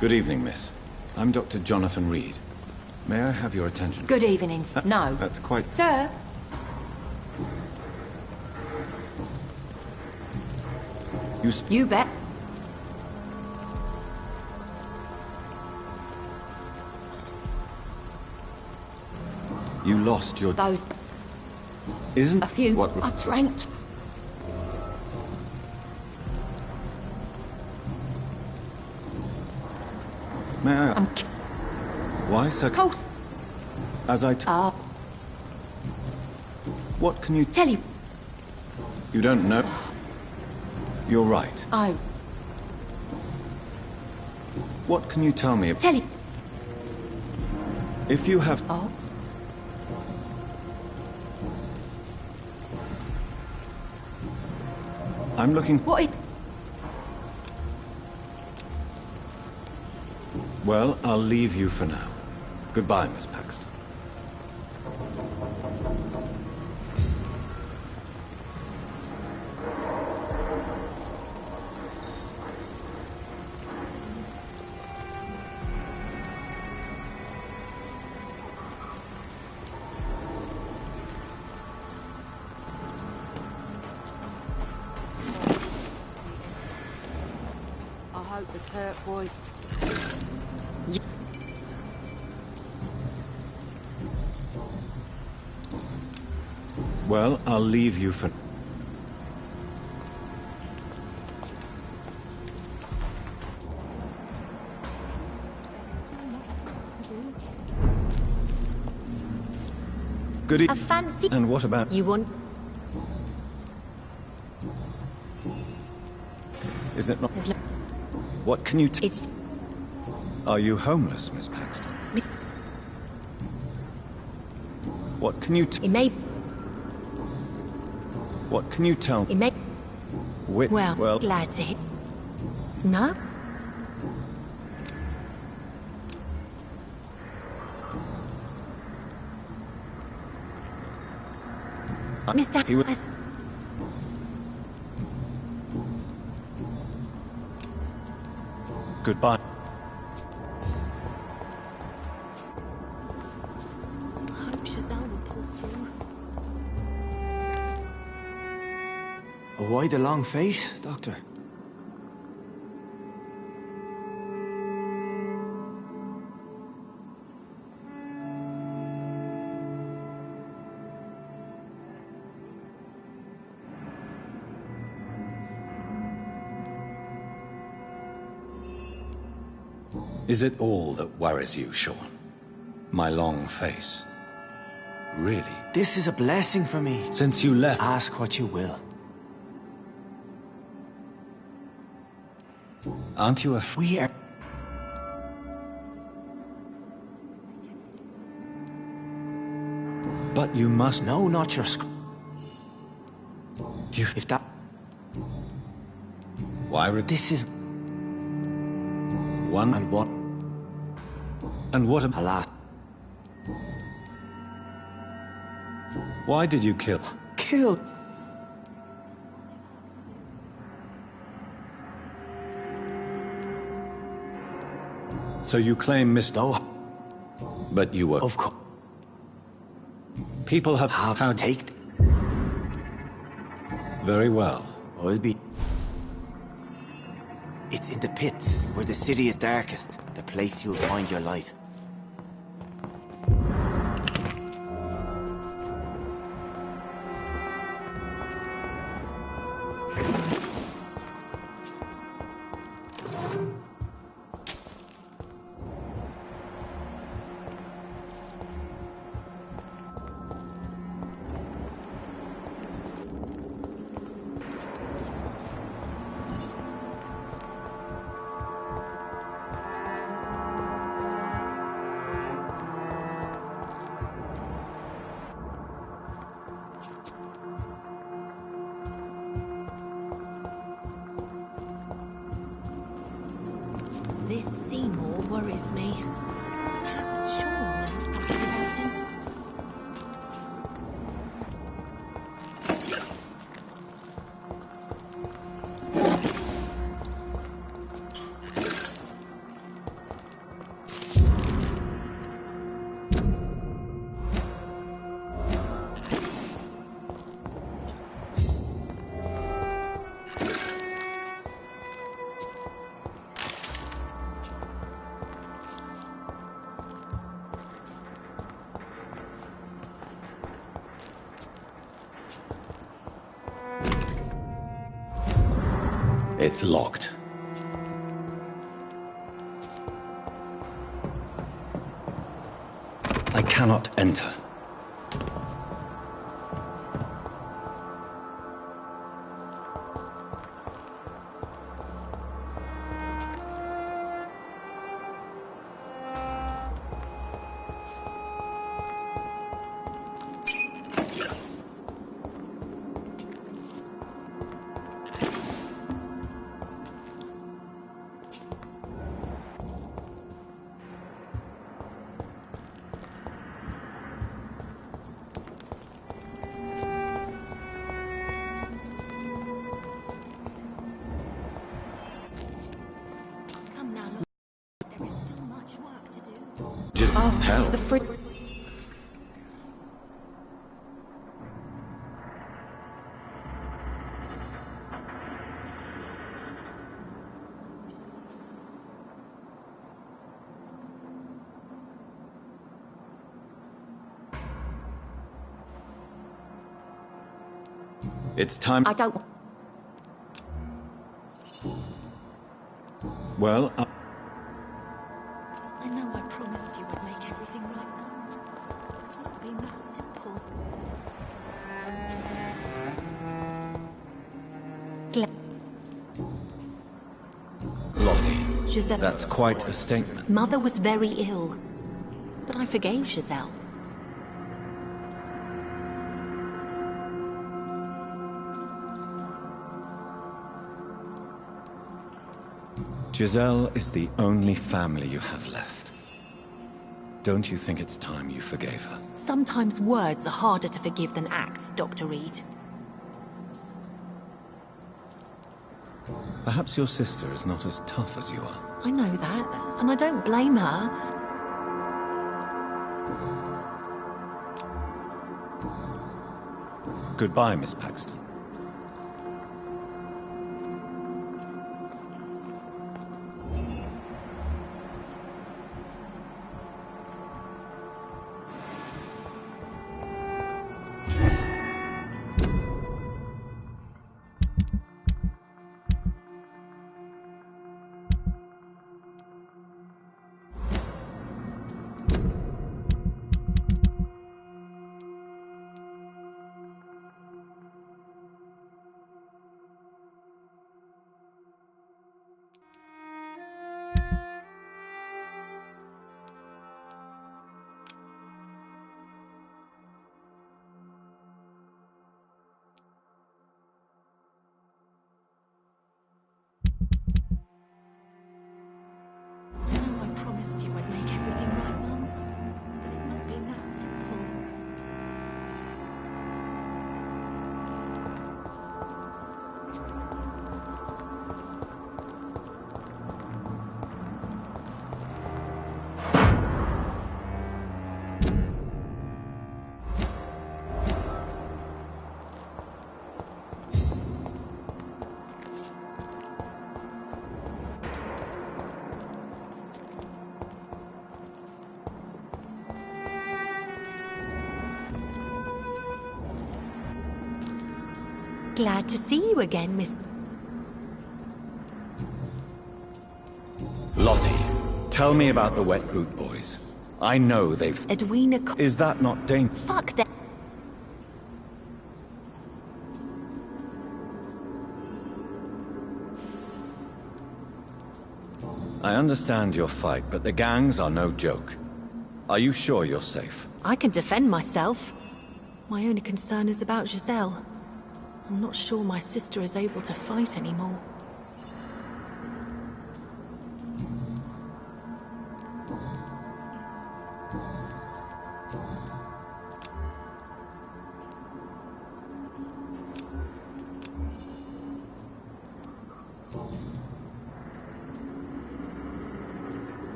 Good evening, miss. I'm Dr. Jonathan Reed. May I have your attention? Good evening. No. That's quite... Sir? You bet. You lost your... Those... Isn't... A few... What... I drank... May I... Why so... Course. As I... What can you... Tell you... You don't know? You're right. What can you tell me? Tell you... If you have... Oh? I'm looking... What is... Well, I'll leave you for now. Goodbye, Miss Paxton. I hope the turquoise... Well, I'll leave you for... Good evening. A fancy... And what about... You want... Is it not... What can you... It's... Are you homeless, Miss Paxton? What can you... It may... What can you tell... It may... Well... Glad to hear... No? Mr. He was... Goodbye. I hope Giselle will pull through. Why the long face, Doctor? Is it all that worries you, Sean? My long face? Really? This is a blessing for me. Since you left... Ask what you will. Aren't you afraid? We are... But you must... No, not your sc... If that... Why... This is... One... And what... And what... Alas... Why did you kill... Kill... So you claim Miss... No. But you were... Of course. People have... How... Take... Very well. I'll be... It's in the pits, where the city is darkest. The place you'll find your light. This Seymour worries me. Perhaps Sean knows something about him. It's locked. I cannot enter. Hell. The fridge. It's time. I don't. Well, I know I promised you would make everything right, Mum. It's not been that simple. Lottie, Giselle. that's quite a statement. Mother was very ill, but I forgave Giselle. Giselle is the only family you have left. Don't you think it's time you forgave her? Sometimes words are harder to forgive than acts, Dr. Reed. Perhaps your sister is not as tough as you are. I know that, and I don't blame her. Goodbye, Miss Paxton. You would make everything right, Mum. But it's not been that simple. Glad to see you again, Miss... Lottie, tell me about the Wet Boot Boys. I know they've... Edwina... Is that not dangerous? Fuck that. I understand your fight, but the gangs are no joke. Are you sure you're safe? I can defend myself. My only concern is about Giselle. I'm not sure my sister is able to fight anymore.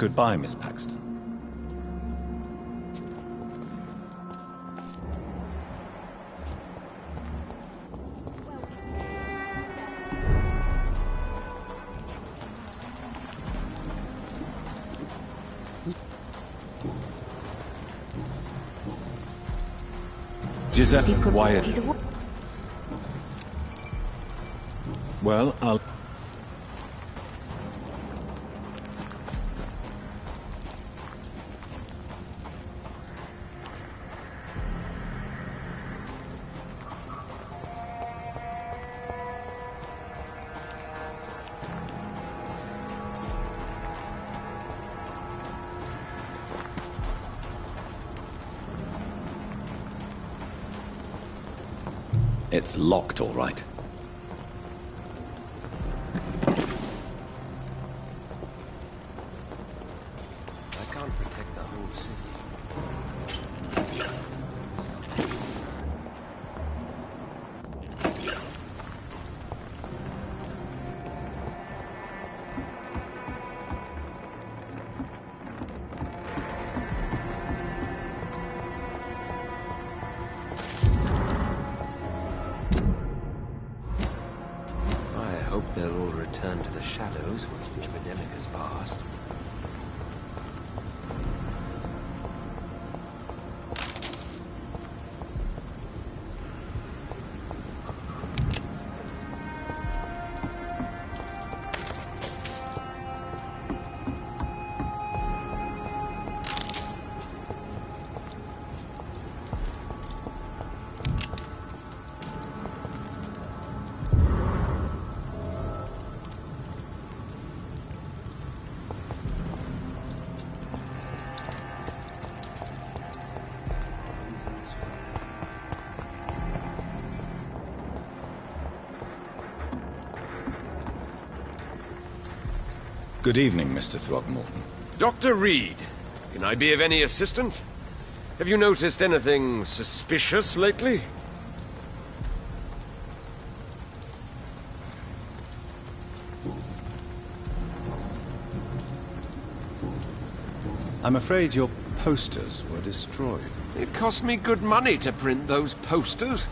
Goodbye, Miss Paxton. Giselle, why... He's a... Well, I'll... It's locked, all right. I can't protect the whole city. I hope they'll all return to the shadows once the epidemic has passed. Good evening, Mr. Throgmorton. Dr. Reed, can I be of any assistance? Have you noticed anything suspicious lately? I'm afraid your posters were destroyed. It cost me good money to print those posters.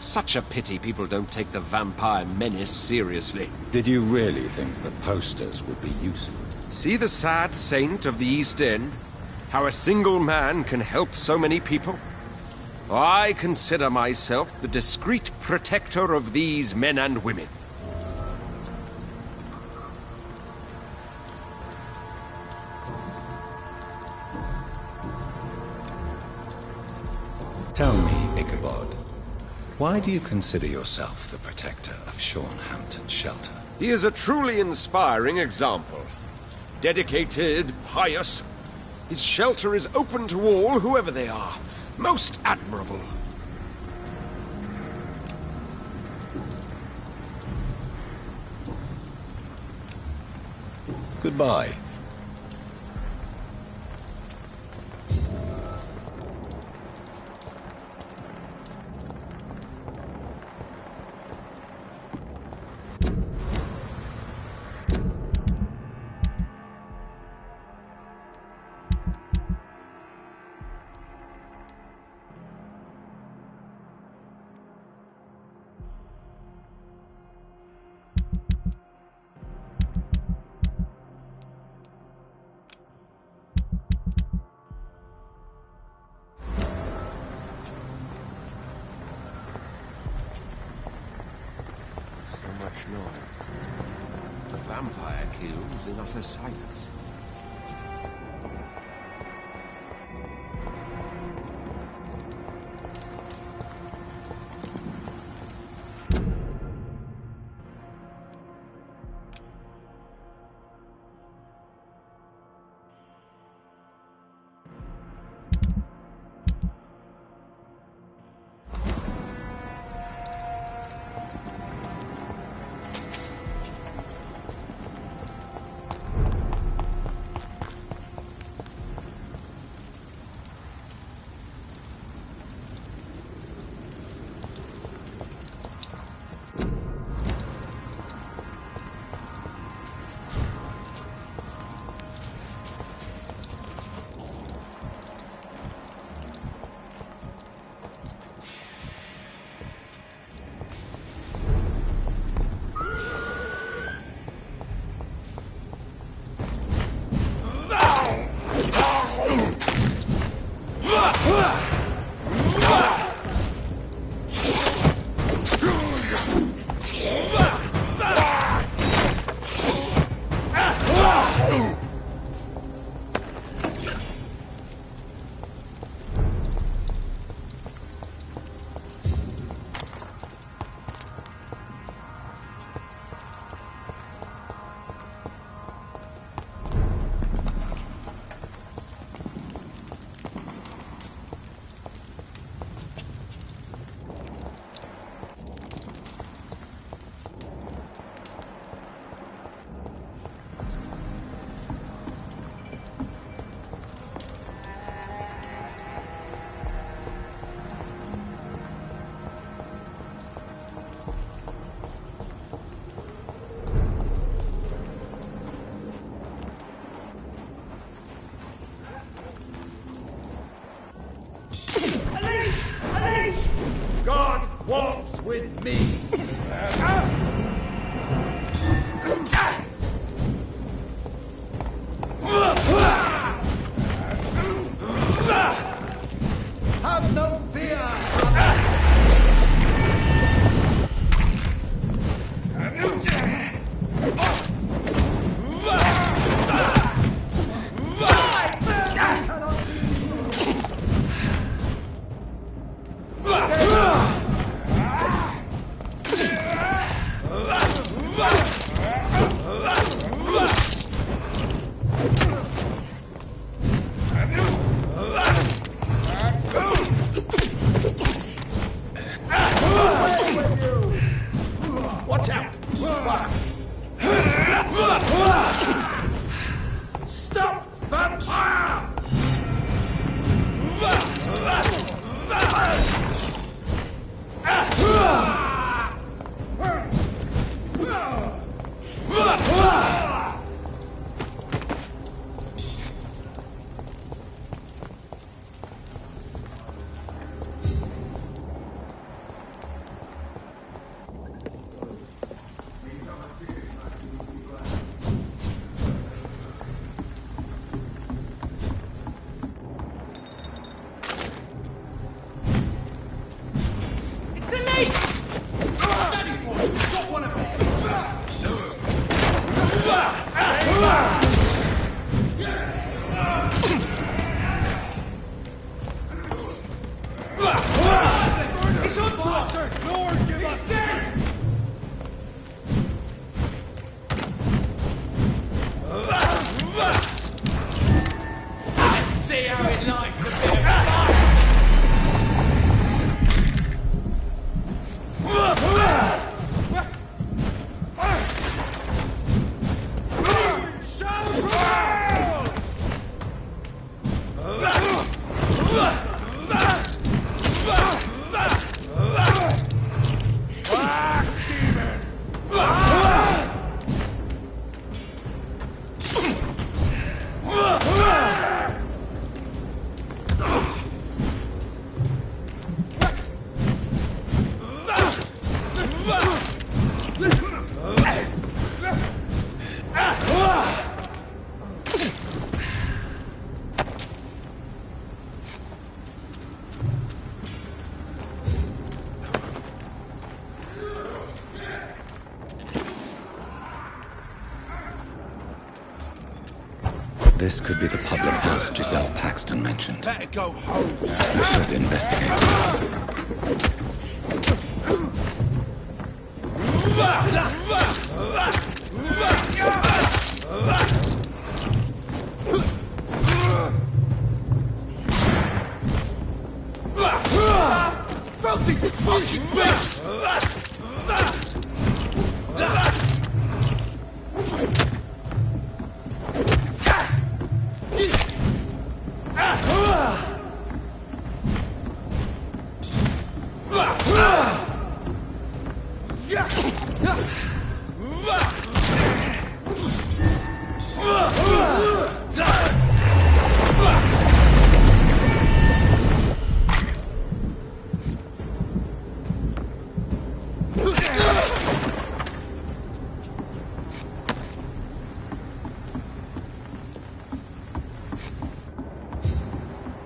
Such a pity people don't take the vampire menace seriously. Did you really think the posters would be useful? See the sad saint of the East End? How a single man can help so many people? I consider myself the discreet protector of these men and women. Tell me, Ichabod, why do you consider yourself the protector of Sean Hampton's shelter? He is a truly inspiring example. Dedicated, pious. His shelter is open to all, whoever they are. Most admirable. Goodbye. The vampire kills in utter silence. Watch out! He's fast! Stop, vampire! This could be the public house Giselle Paxton mentioned. Better go home. We should investigate. Filthy fucking bitch!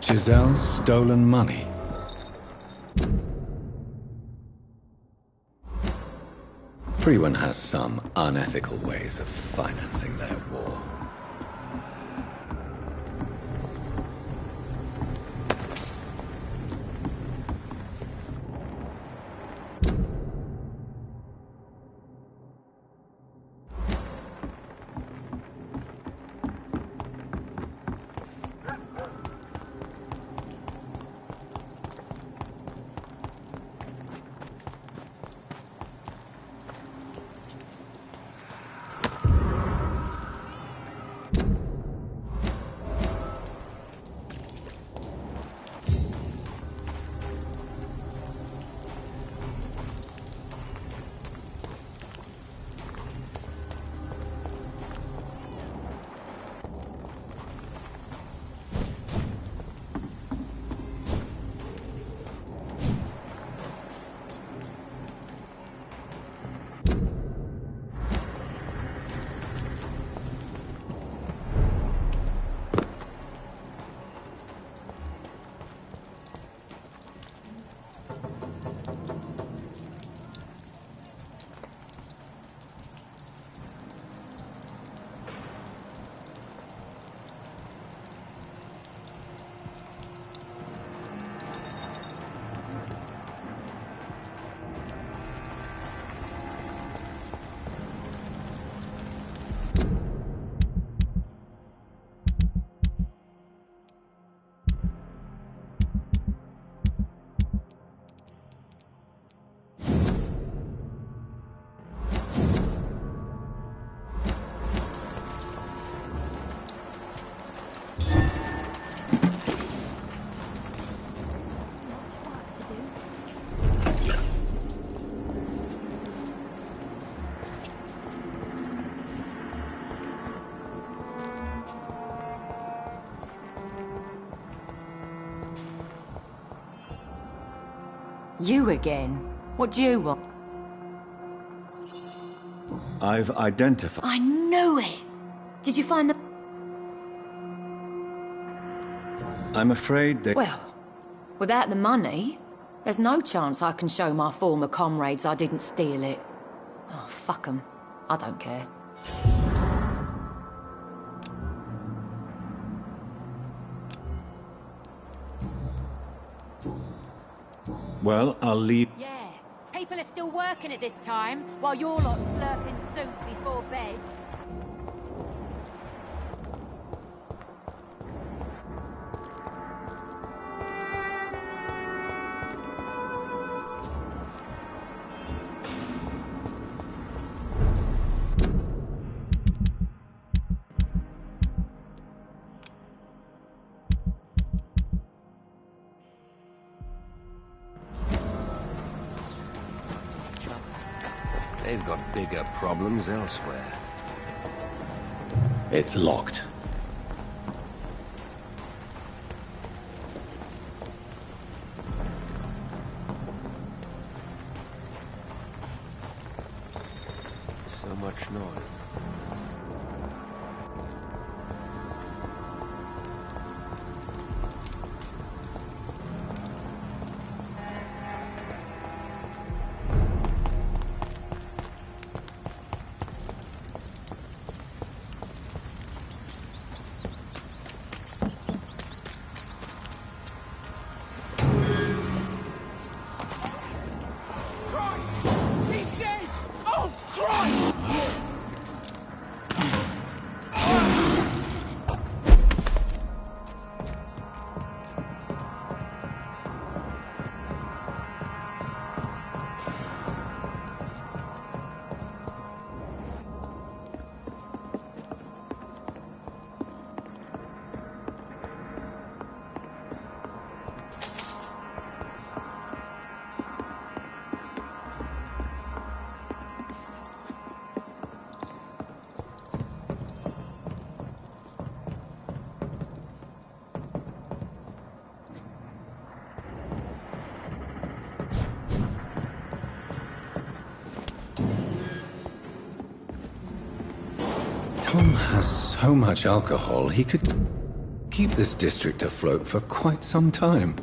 Giselle's stolen money. Freeman has some unethical ways of financing their war. You again? What do you want? I've identified... I knew it! Did you find the... I'm afraid they... Well, without the money, there's no chance I can show my former comrades I didn't steal it. Oh, fuck 'em. I don't care. Well, I'll leave... Yeah, people are still working at this time, while you're lot slurping soup before bed. They've got bigger problems elsewhere. It's locked. So much noise. Tom has so much alcohol, he could keep this district afloat for quite some time.